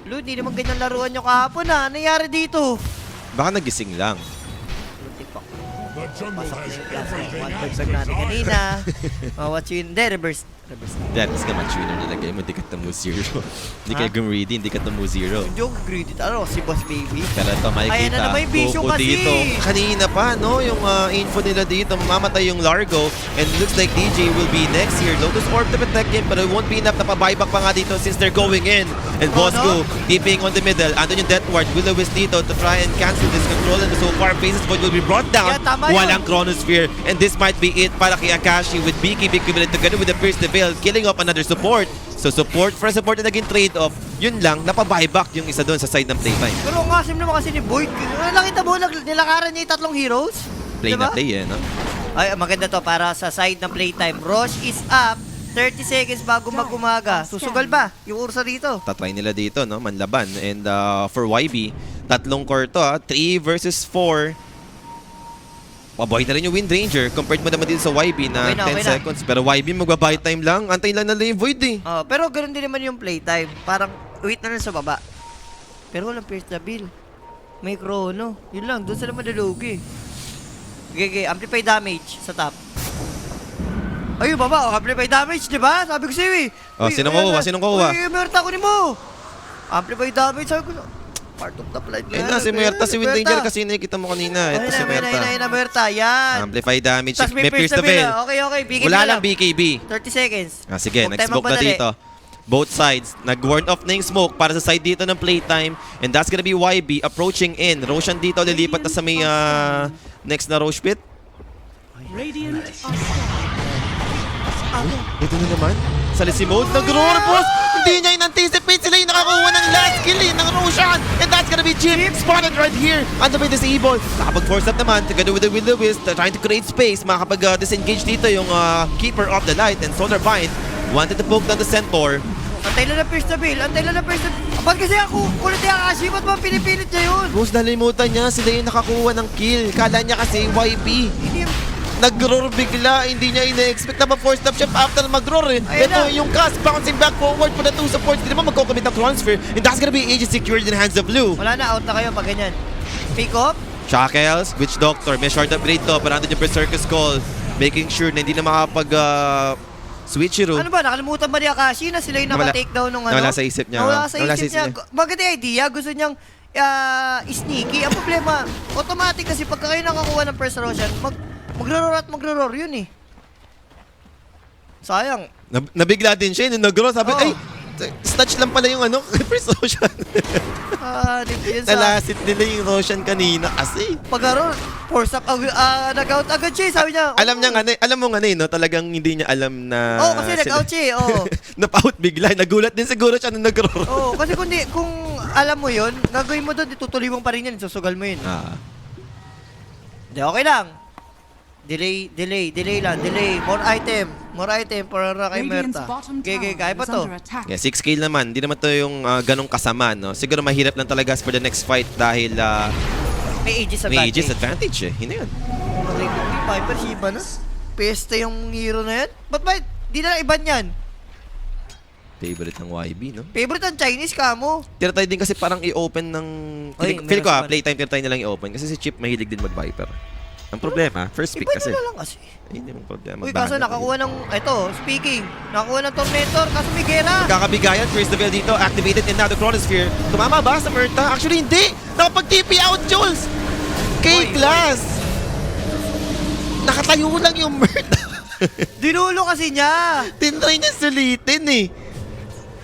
Lu, hindi naman ganyan laruan nyo kahapon ha. Ano nangyari dito? Baka nagising lang. Tipak. Pasok yung klase. One third natin kanina. Watch yun. Hindi, reverse. That is ka match-winner nilagay mo, hindi ka tumu 0. Hindi ka greedy, hindi ka tumu 0. Hindi ako greedy. Ano, si Boss Baby. Pero ito makikita, Ayan na naman yung Vision Coco kasi. dito. Kanina pa, no? Yung info nila dito, mamatay yung Largo. And looks like DJ will be next here. Lotus Orb to protect him, but it won't be enough na pa-buyback pa nga dito since they're going in. And Bosco, keeping on the middle. Andun yung Deathward, Will-O-Wisp dito to try and cancel this control. And so far, Faces Void will be brought down. Yeah, tama yun. Walang Chronosphere. And this might be it para kay Akashi with BKB equivalent together with the Pierce the Veil, killing off another support. So support for support na naging trade-off. Yun lang, napabuyback yung isa doon sa side ng playtime. Pero ang asim naman kasi ni Void. Nakita mo, nilakaran niya yung tatlong heroes. Play Diba? na play eh, no? Ay, maganda to para sa side ng playtime. Rosh is up. 30 seconds bago mag-umaga. Susugal ba yung Ursa dito? Tatry nila dito, no? Manlaban. And for YB, tatlong core to, 3 versus 4. Mabuhay na rin yung Wind Ranger compared mo naman dito sa YB na Okay na, 10 okay na. seconds. Pero YB magbabuy time lang. Antayin lang nila yung Void eh. Pero ganoon din naman yung playtime. Parang wait na lang sa baba. Pero walang Pierce the Veil. May chrono. Yun lang, doon sila madulugi. Okay, amplify damage sa top. Ayun, baba, amplify damage, di ba? Sabi ko sa'yo eh. Uy, Sinong ayan kuha? na. Sinong kuha? Uy, Merta, kunin mo. Amplify damage, sabi ko. Part of the flight. Ayun na, si Muerta, si Wind Ranger kasi nakikita mo kanina. Ito si Muerta. Ayun na, Merta. Yan. Amplify damage. Tapos May Pierce the Veil. Okay. BKB Wala na lang BKB. 30 seconds. Sige, Huwag tayo nag-smoke na magmadali. dito. Both sides, nag-warn off na yung smoke para sa side dito ng playtime. And that's gonna be YB approaching in. Roshan dito, lilipat na sa may next na Roche pit. Ito na naman. Sa Lissy mode, nag-roar, boss! Hindi niya in-anticipate. Sila yung nakakuha ng last kill ng Roshan. And that's gonna be Jim. Spotted right here. Ano ba yung disable? Nakapag-force up naman. Together with the Will-O-Wisp, trying to create space. Makakapag-disengage dito yung Keeper of the Light and Solar Bind. Wanted to poke down the Centaur. Antay lang ng first bill. Antay lang ng first bill. Ba't kasi ako, kulit yung Akashi, ba't ba pinipilit niya yun? Boss, nalimutan niya. Sila yung nakakuha ng kill. Kala niya kasi YB. Hindi yung... Nag-roar bigla. Hindi niya ina-expect na ma-force up siya after mag-roar eh. Ayun Ito na. yung cast bouncing back forward for the two supports. Hindi naman magkocommit ng transfer. And that's gonna be Aegis secured in the hands of Blue. Wala na, out na kayo pag ganyan. Pick up. Shackles, Witch Doctor. May short upgrade to. Pero andun yung Berserker's Call. Making sure na hindi na makapag switcheroo. Ano ba, nakalimutan ba ni Akashi na sila yung Nawala- naka-takedown nung ano? nawala sa isip niya. Nawala sa Nawala sa isip niya. isip Maganda yung idea, gusto niyang sneaky. Ang problema, automatic kasi pagka kayo nakakuha ng first Roshan, magro-roar at magro-roar yun eh. Sayang. Nabigla din siya. Nung nag-roar, sabi, Oo. ay, snatch lang pala yung ano, first Roshan. Yun sa Nalasit nila yung Roshan kanina kasi. pag-roar, force up, nag-out agad siya. Sabi niya, Alam mo nga no, talagang hindi niya alam na... Oo, kasi nag-out siya eh. Oo. Nap-out bigla. Nagulat din siguro siya nung nag-roar. Oo, kasi kung alam mo yun, gagawin mo doon, itutuloy mo pa rin yan, susugal mo yun. Hindi, okay lang. Delay lang, delay. More item para kay Radiant's Merta. bottom Okay, tower kaya pa is to. under attack. Yeah, 6 kill naman. Hindi naman to yung ganong kasama, no? Siguro mahirap lang talaga for the next fight dahil May Aegis may advantage. Aegis advantage eh. Yun na yun. Piper, Shiba na. Pesta yung hero na yan. Ba't ba? Di na lang iban yan. Favorite ng YB, no? Favorite ang Chinese ka mo. Tinatry din kasi parang i-open ng... Ay, Feel ko meron sa playtime tinatry nilang i-open. Kasi si Chip mahilig din mag-Viper. Ang problema, first pick Iba kasi. na lang kasi. Ay, hindi mong problema. Uy, Bahan kaso na nakakuha ng, speaking, nakakuha ng Tormentor, kaso may gera. Kakabigayan, Chris Deville dito, activated and now the Chronosphere. Tumama ba sa Murta? Actually, hindi! Nakapag-TP out, Jules! K-Class! Nakatayo lang yung Murta. Dinulo kasi niya. Tinry niya sulitin eh.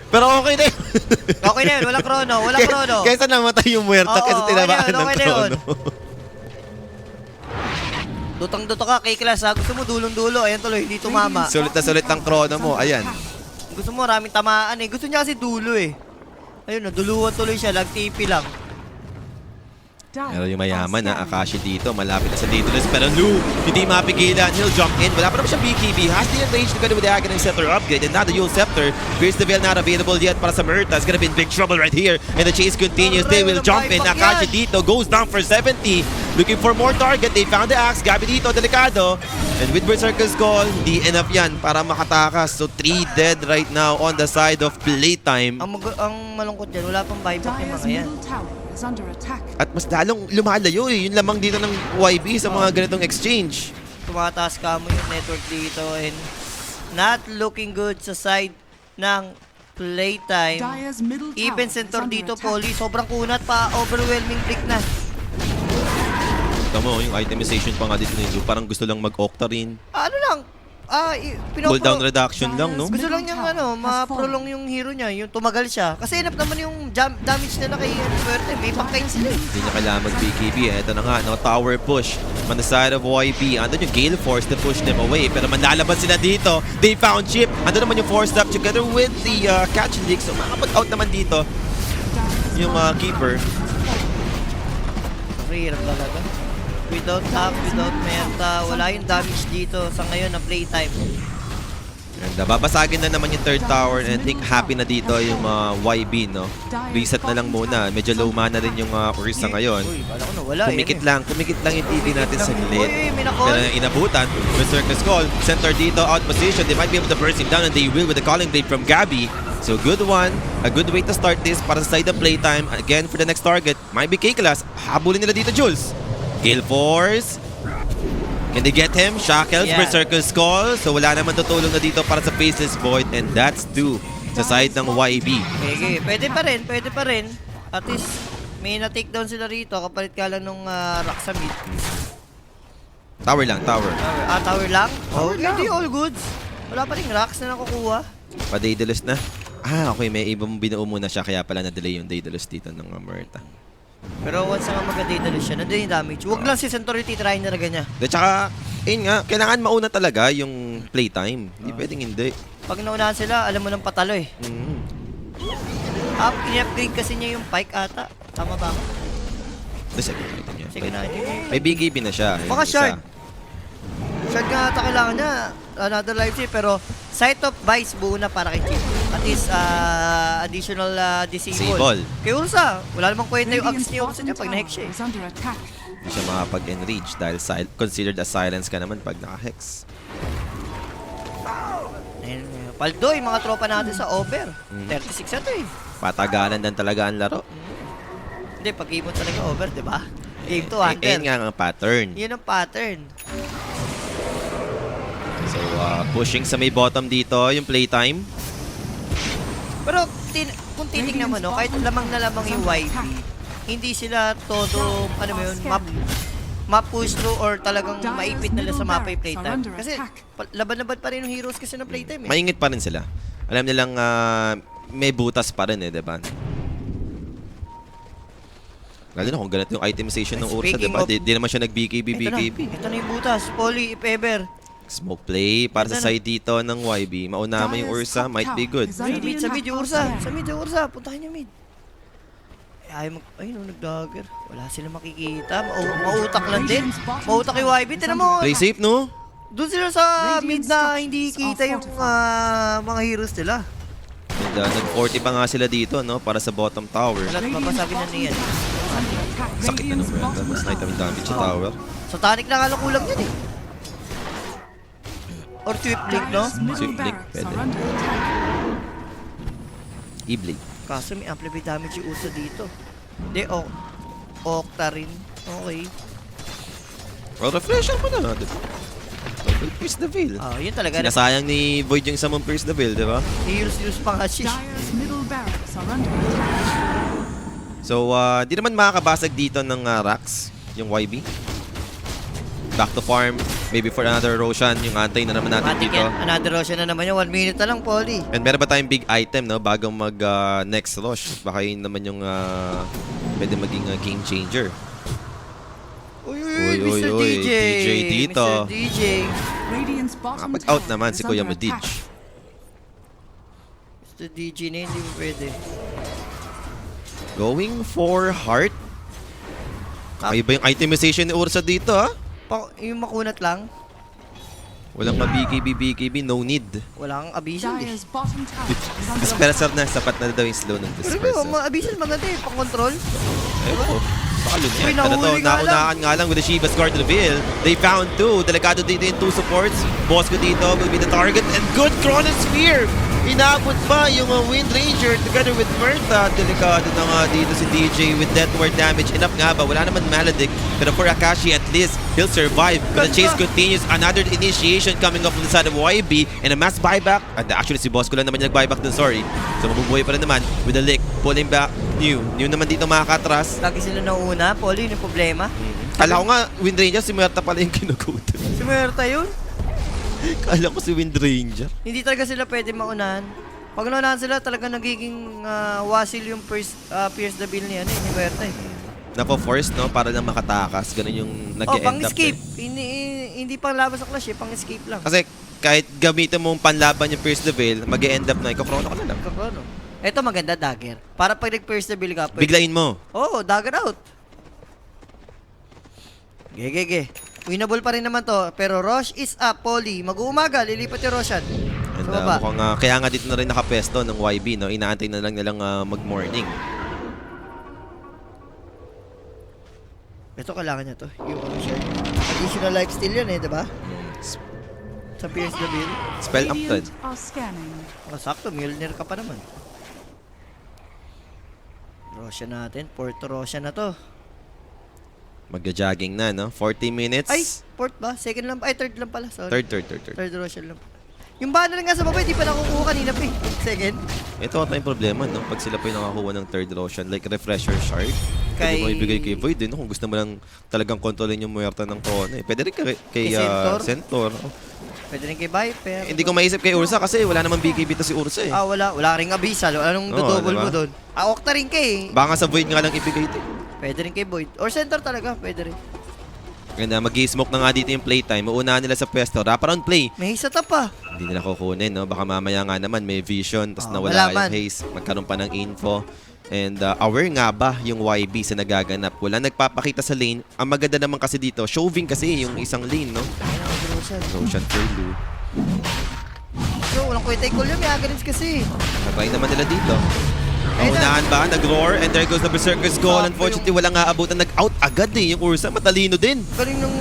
Pero okay na yun. Okay na yun, walang chrono. Kaysa namatay yung Murta, Oo, kaysa tinabaan okay na ng yun. Chrono. Dutang-duto ka, K-Class ha. Gusto mo dulong-dulo, ayan tuloy, hindi tumama. Sulit na sulit ang Chrono mo, ayan. Gusto mo maraming tamaan eh. Gusto niya kasi dulo eh. Ayun, naduluhan tuloy siya, lag-TP lang. Pero yung mayaman na Akashi dito, malapit na sa Daedalus. Pero Lu, hindi mapigilan. He'll jump in. Wala pa naman siyang BKB. Has the advantage together with the Aghanim Scepter upgrade. And now the Yule Scepter. Pierce the Veil not available yet para sa Murta. It's gonna be in big trouble right here. And the chase continues. They will jump in. Akashi dito goes down for 70. Looking for more target. They found the axe. Gabi dito, delikado. And with Berserker's Call, hindi enough yan para makatakas. So 3 dead right now on the side of Playtime. Ang malungkot yan, wala pang buyback yung Dire's mga yan. middle tower is under attack. At mas lalong lumalayo eh. Yun lamang dito ng YB sa mga ganitong exchange. Tumataas ka mo yung network dito and not looking good sa side ng Playtime. Dire's middle tower Even is center under dito, attack. Poli, sobrang kunat pa, overwhelming click na. Tama mo, yung itemization pa nga dito nito. Parang gusto lang mag-Octarine. Ano lang, Cooldown reduction lang, no? gusto lang niyang ma-prolong yung hero niya, yung tumagal siya. Kasi enough naman yung damage nila kay Fuerte, may pangkain sila eh. Hindi niya kailangan mag-BKB. Ito na nga, no? Tower push on the side of YB. Andun yung Gale Force to push them away. Pero manlalaban sila dito. They found Chip. Andun naman yung Force Up together with the Catch Leak. So makapag-out naman dito yung Keeper. Hirap talaga. Without tap, without Merta, wala yung damage dito sa ngayon na Playtime. And babasagin na naman yung third tower and I think happy na dito yung YB, no? Reset na lang muna. Medyo low mana rin yung Ursa ngayon. Uy, kala ko na wala Kumikit lang yung TV natin sa Uy, glit. may na-call. Pero inabutan, Berserker's Call, center dito, out position. They might be able to burst him down and they will with the Calling Blade from Gabby. So good one, a good way to start this para sa side of Playtime. Again, for the next target, might be K-Class. Habulin nila dito, Jules. Gale Force. Can they get him? Shackles, Yeah. Berserker's Call. So wala naman tutulong na dito para sa Faceless Void and that's 2 sa side ng YB. Okay, pwede pa rin. At least, may na-takedown sila rito, kapalit ka lang nung rock sa mid. Tower lang, tower. Tower lang? Hindi, all goods. Wala pa rin rocks na nakukuha. Pa-Daedalus na. Okay, may ibang binuo muna siya kaya pala na-delay yung Daedalus dito ng Murta. Pero once nga mag-Daedalus siya, nandun yung damage. Huwag lang si Centauri titry na ganyan. At saka, yun nga, kailangan mauna talaga yung Playtime. Hindi pwedeng hindi. Pag naunahan sila, alam mo nang patalo eh. In-upgrade kasi niya yung pike ata. Tama ba? The second item niya. Sige na, May BKB na siya. baka Yung isa. shard. Shard nga ata kailangan niya. Another life save, pero Sight of Vice buo na para kay Chip. At is additional disable. Disable. Kay Ursa, wala namang kwenta yung axe Radiant's ni Ursa bottom niya pag tower na-hex siya. is under attack. Hindi siya makapag-enrage dahil considered as silence ka naman pag naka-hex. Ayun, Paldo, yung mga tropa natin sa over. 36 na to eh. Patagalan din talaga ang laro. Hindi, pag game mo talaga over, di ba? Game 2, Ayun nga ang pattern. Yun ang pattern. So, pushing sa may bottom dito, yung playtime. Pero kung titignan mo, no, kahit lamang na lamang yung YB, hindi sila todo, ano mo yun, map-push through or talagang maipit nila sa mapa yung playtime. Kasi laban-laban pa rin yung heroes kasi ng playtime eh. Maingit pa rin sila. Alam nilang may butas pa rin eh, diba? Lalo na kung ganito yung itemization ng Ursa, Speaking diba? of- Di naman siya nag-BKB. Ito na yung butas. Poly, if ever. Smoke play para sa Ito na. side dito ng YB. Mauna mo yung Ursa, might be good. Sa mid, sa mid yung Ursa. Sa mid yung Ursa. Puntahan niyo mid. Ayun, nag-dagger. Wala sila makikita. Mautak lang din. Mautak yung YB. Tinan mo. Play safe, no? Doon sila sa mid na hindi kita yung mga heroes nila. And nag-40 pa nga sila dito, no? Para sa bottom tower. Wala, mapasagin na niyan. Sakit na naman. Tapos item damage sa tower. So, tonic na nga lang kulang yan eh. Or Swift Link, no? Swift Link, pwede. E-blade. Kaso may amplify damage yung Ursa dito. Hindi, Octa rin. Okay. Well, refresher mo na. Diba? Pierce the Veil. Yun talaga. Sinasayang ni Void yung samang Pierce the Veil, di ba? Heroes pa nga siya. Dire's middle barracks are under attack. So, di naman makakabasag dito ng Rax, yung YB. Back to farm, maybe for another Roshan, yung antay na naman natin Matik dito. yan. Another Roshan na naman yun. 1 minute na lang, Poly. And meron ba tayong big item, no? Bago mag next rush. Baka yun naman yung pwede maging game changer. Uy, Uy, Mr. uy, DJ. DJ dito. Mr. DJ. Radiant's bottom Kapag-out tower naman is si Kuya under Madij. attack. Mr. DJ na hindi mo pwede. Going for heart. Kakaiba yung itemization ni Ursa dito, ha? Yung makunat lang, Walang BKB, no need. wala kang abisan eh. Dire's bottom tower is under Disperser na, sapat na daw yung slow ng Pero disperser. mga abisan maganda eh, pang-control. Ewan ko. Baka Uy, lunyan. Pero to, nahuli nga naunahan nga lang with the Shiva's Guard reveal. They found two. Delikado dito yung two supports. Bosco dito will be the target. And good Chronosphere! Inabot pa yung Wind Ranger together with Murta. Delikado na nga dito si DJ with death ward damage. Enough nga ba? Wala naman Maledict. Pero for Akashi, at least, he'll survive. But the chase continues. Another initiation coming up from the side of YB. And a mass buyback. And actually, si Bosco lang naman yung nag-buyback dun, sorry. So mabubuhay pa rin naman with the lick. Pulling back. New naman dito makakatras. Lagi sila nauna, Poly, yung problema. Kala ko nga, Wind Ranger, si Murta pala yung kinukutan. Si Muerta yun. Kala ko si Wind Ranger. Hindi talaga sila pwede maunahan. Pag naunahan sila, talaga nagiging wasil yung Pierce the Bill niya, ni Muerta eh. Napo-force, no? Para lang makatakas. Ganun yung nag-e-end up. Pang-escape. eh. Hindi pang laban sa clash eh, pang-escape lang. Kasi kahit gamitin mong panlaban yung Pierce the Veil, mag-e-end up na. Ikaw-chrono ka na lang. Kakrono. Ito maganda, dagger. Para pag nag-Pierce the Bill ka, Biglain mo. dagger out. Gege. Winnable pa rin naman to. Pero Rosh is up, Poly. Mag-uumaga, lilipat yung Roshan. And Sa baba. mukhang, kaya nga dito na rin nakapesto ng YB, no? Inaantay na lang nilang mag-morning. Ito kailangan niya to. Yung Roshan. Additional lifesteal yun eh, diba? Sa Pierce the Bill. Spell up to. Radiant are scanning. Sakto, Mjolnir ka pa naman. Roshan natin. Porto Roshan na to. Magja-jogging na, no? 40 minutes. Ay, port ba? Second lang. Ay, third lang pala. Sorry. Third. Third Roshan lang. Yung banner nga sa baba, di pa nakukuha kanina pa eh. Second. Ito ata yung problema, no? Pag sila pa yung nakakuha ng third Roshan, like refresher shard, pwede Kay- mo ibigay kay Void, no? Kung gusto mo lang talagang kontrolin yung muerta ng Chrono, eh. Pwede rin kay Kay Centaur. Centaur. Oh. Pwede rin kay Viper. Hindi ko maisip kay Ursa kasi wala namang BKB to si Ursa, eh. Wala. Wala ring Abyssal. Anong Oo, double diba? mo doon? Octa rin kay. Baka sa Void nga lang ibigay ito. Pwede rin kay Void. Or Center talaga. Pwede rin. Ganda, mag-i-smoke na nga dito yung playtime. Uunahan nila sa pwesto. Wraparound play. May hisa pa. Hindi nila kukunin, no? Baka mamaya nga naman may vision, tapos nawala malaman. yung haze. Magkaroon pa ng info. And aware nga ba yung YB sa nagaganap? Wala nagpapakita sa lane. Ang maganda naman kasi dito, shoving kasi yung isang lane, no? Ayun ang Roshan. Roshan Curlew. So, walang kwenta i-call yun. May Aghanim kasi. Nagay naman nila dito. Ayun na. Unahan ba? Nag-roar and there goes the Berserker's Goal. Sakto Unfortunately, walang aabutan. Nag-out agad yung Ursa. Matalino din. Galing ng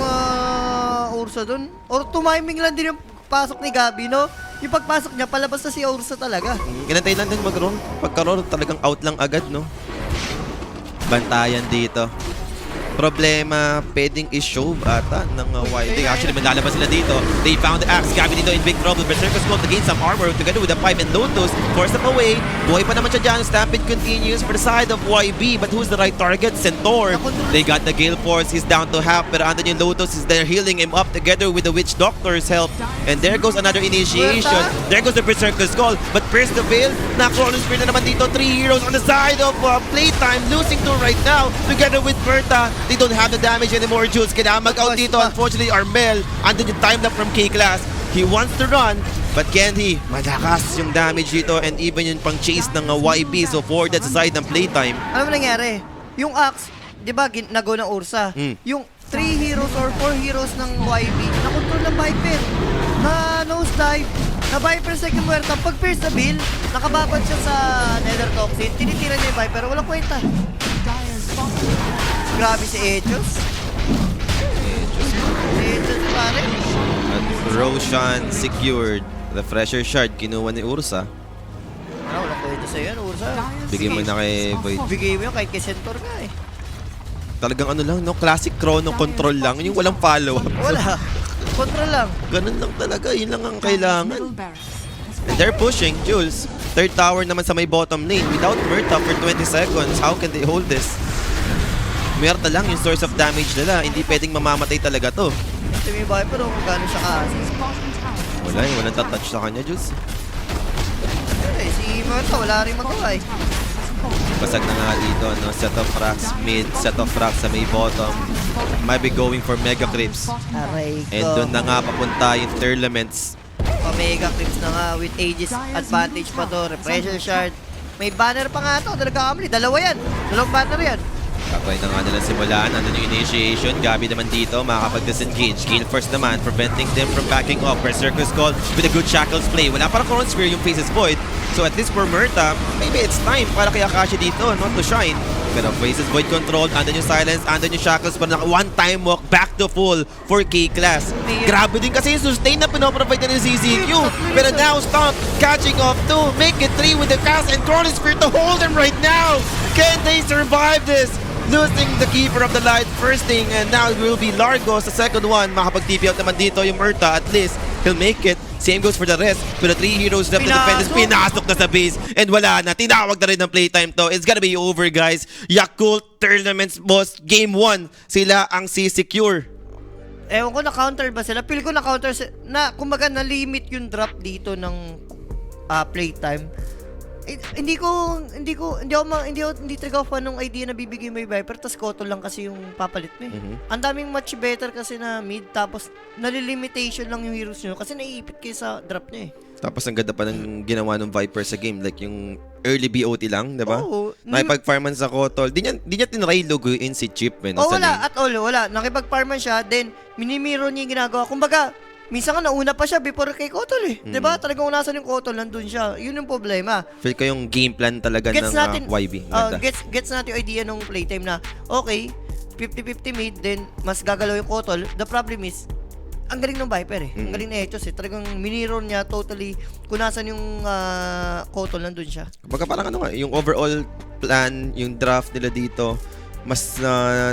Ursa dun. Or tumiming lang din yung pasok ni Gabi, no? Yung pagpasok niya, palabas na si Ursa talaga. Inantay lang din mag-roar. Pagka-roar, talagang out lang agad, no? Bantayan dito. Problema, pwedeng i-show ata ng YB. Actually, maglalabas sila dito. They found the axe. Gabi dito in big trouble. Berserker's Gold to gain some armor together with the pipe and Lotus. Force them away. Buhay pa naman siya dyan. Stampede continues for the side of YB. But who's the right target? Centaur. They got the Gale Force. He's down to half. Pero andun yung Lotus is there healing him up together with the Witch Doctor's help. And there goes another initiation. There goes the Berserker's Gold. But Pierce the Veil. Na-Chronosphere na naman dito. 3 heroes on the side of Playtime. Losing to right now. Together with Berta. They don't have the damage anymore, Jules. Kailangan mag-out dito. Unfortunately, Armel, andun yung time up from K-Class. He wants to run, but can he? Malakas yung damage dito and even yung pang-chase ng YB. So, for that side ng Playtime. Ano nangyari? Yung Axe, di ba, nago ng Ursa. Yung 3 heroes or 4 heroes ng YB, nakontrol ng Viper. Na nosedive. Na Viper second muerta. Pag Pierce the Veil, nakababad siya sa Nether Toxin. Tinitira niya yung Viper. Walang kwenta. Dire's bottom Grabe si Echos. Echos pare. At Roshan secured. The Fresher Shard, kinuha ni Ursa. Walang kwenta sa'yo yan, Ursa. Bigay mo na kay Void. Bigay mo yun kahit kay Centaur ka eh. Talagang ano lang, no? Classic chrono control lang. Yung walang follow-up. Wala. Control lang. Ganun lang talaga. Yun lang ang kailangan. middle barracks. And they're pushing, Jules. Third tower naman sa may bottom lane. Without Murta for 20 seconds, how can they hold this? Murta lang yung source of damage nila. Hindi pwedeng mamamatay talaga to. Kasi may Viper kung gano'n siya kasi. Bottom tower. Wala yung walang touch sa kanya, Jules. Eh, si Murta wala rin magawa eh. Basag na nga dito, no? Set of racks mid, set of racks sa may bottom. Might be going for Mega Creeps. Aray ko. And doon na nga papunta yung Tournaments. Omega Clips na nga with Aegis advantage pa to. Repressure Shard. May banner pa nga to. Nagkakamali. Dalawa yan. Dalawang banner yan. Kapag na nga nila simulan, ano yung initiation, Gabi naman dito, makakapag-disengage. Gale first naman, preventing them from backing up. Berserker's Gold with a good Shackles play. Wala parang Chronosphere yung Faces Void. So at least for Murta, maybe it's time para kay Akashi dito, not to shine. Pero Faces Void controlled, andun yung Silence, andun yung Shackles, pero one-time walk back to full for K-Class. Grabe din kasi yung sustain na pinoprovide na ng CCQ. Pero now stop catching up to make it 3 with the cast and Chronosphere to hold them right now. Can they survive this? Losing the Keeper of the Light first thing, and now it will be Largo sa second one. Makapag-TP out naman dito yung Murta. At least, he'll make it. Same goes for the rest. Pero 3 heroes left to defend this. Pinasok na sa base. And wala na. Tinawag na rin ng playtime to. It's gonna be over, guys. Yakult Tournaments boss. Game 1. Sila ang si-secure. Ewan ko na-counter ba sila? Feel ko na-counter na kumbaga na-limit yung drop dito ng playtime. Hindi talaga fan ng idea na bibigay mo yung Viper tapos Koto lang kasi yung papalit mo eh. Ang daming much better kasi na mid tapos nalilimitation lang yung heroes nyo kasi naiipit kayo sa drop nyo eh. Tapos ang ganda pa ng ginawa ng Viper sa game. Like yung early BOT lang, diba? Oo. Nakipag-farman sa Kotol. Di niya tinry logoin si Chip. Wala. At all. Wala. Nakipag-farman siya. Then, minimiro niya yung ginagawa. Kumbaga, minsan nga nauna pa siya before kay Kotol eh. Diba? Talagang unasan yung Kotol. Nandun siya. Yun yung problema. Feel ko yung game plan talaga Gets ng natin, YB. Ganda. Gets natin yung idea ng playtime na, okay, 50-50 mid, then mas gagalaw yung Kotol. The problem is, ang galing ng Viper eh. Ang galing na Echos eh. Talagang miniro niya totally kung nasan yung Kotol, nandun siya. Baga parang ano nga, yung overall plan, yung draft nila dito, mas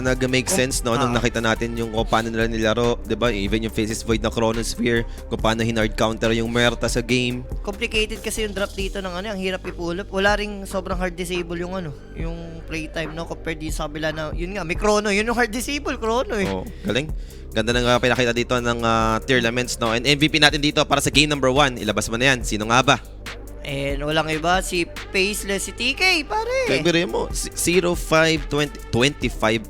nag-make sense no nung nakita natin yung kung paano nila nilaro, 'di ba? Even yung Faces Void na Chronosphere, kung paano hinard counter yung Murta sa game. Complicated kasi yung drop dito ng ang hirap i-pull up. Wala ring sobrang hard disable yung yung playtime no compared din sa kabila na yun nga may chrono, yun yung hard disable chrono eh. Oh, galing. Ganda ng pinakita dito ng Tournaments no. And MVP natin dito para sa game number 1. Ilabas mo na yan. Sino nga ba? And walang iba, si Faceless, si TK, pare. Kaya mo, 0-5-25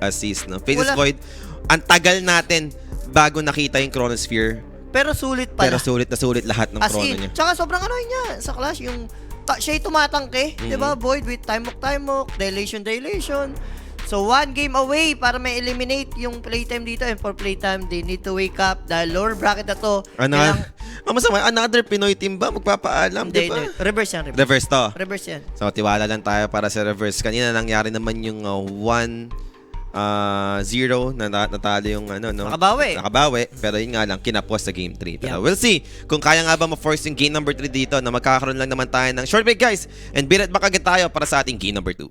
assist, no? Faces Wala. Void, ang tagal natin bago nakita yung Chronosphere. Pero sulit pala. Pero sulit na sulit lahat ng As chrono in, niya. tsaka sobrang niya sa Clash, yung siya'y tumatangke, di ba? Void with time walk, dilation. So, 1 game away para ma-eliminate yung playtime dito. And for playtime, they need to wake up. Dahil lower bracket na to. Masama, another Pinoy team ba? Magpapaalam, Hindi, di ba? hindi. Reverse yan, reverse. Reverse to. Reverse yan. So, tiwala lang tayo para sa reverse. Kanina nangyari naman yung 1-0 na natalo yung ano, no? Nakabawi. Nakabawi. Pero yun nga lang, kinapos sa game 3. Pero we'll see kung kaya nga ba ma-force yung game number 3 dito na magkakaroon lang naman tayo ng short break, guys. And be right back agad tayo para sa ating game number 2.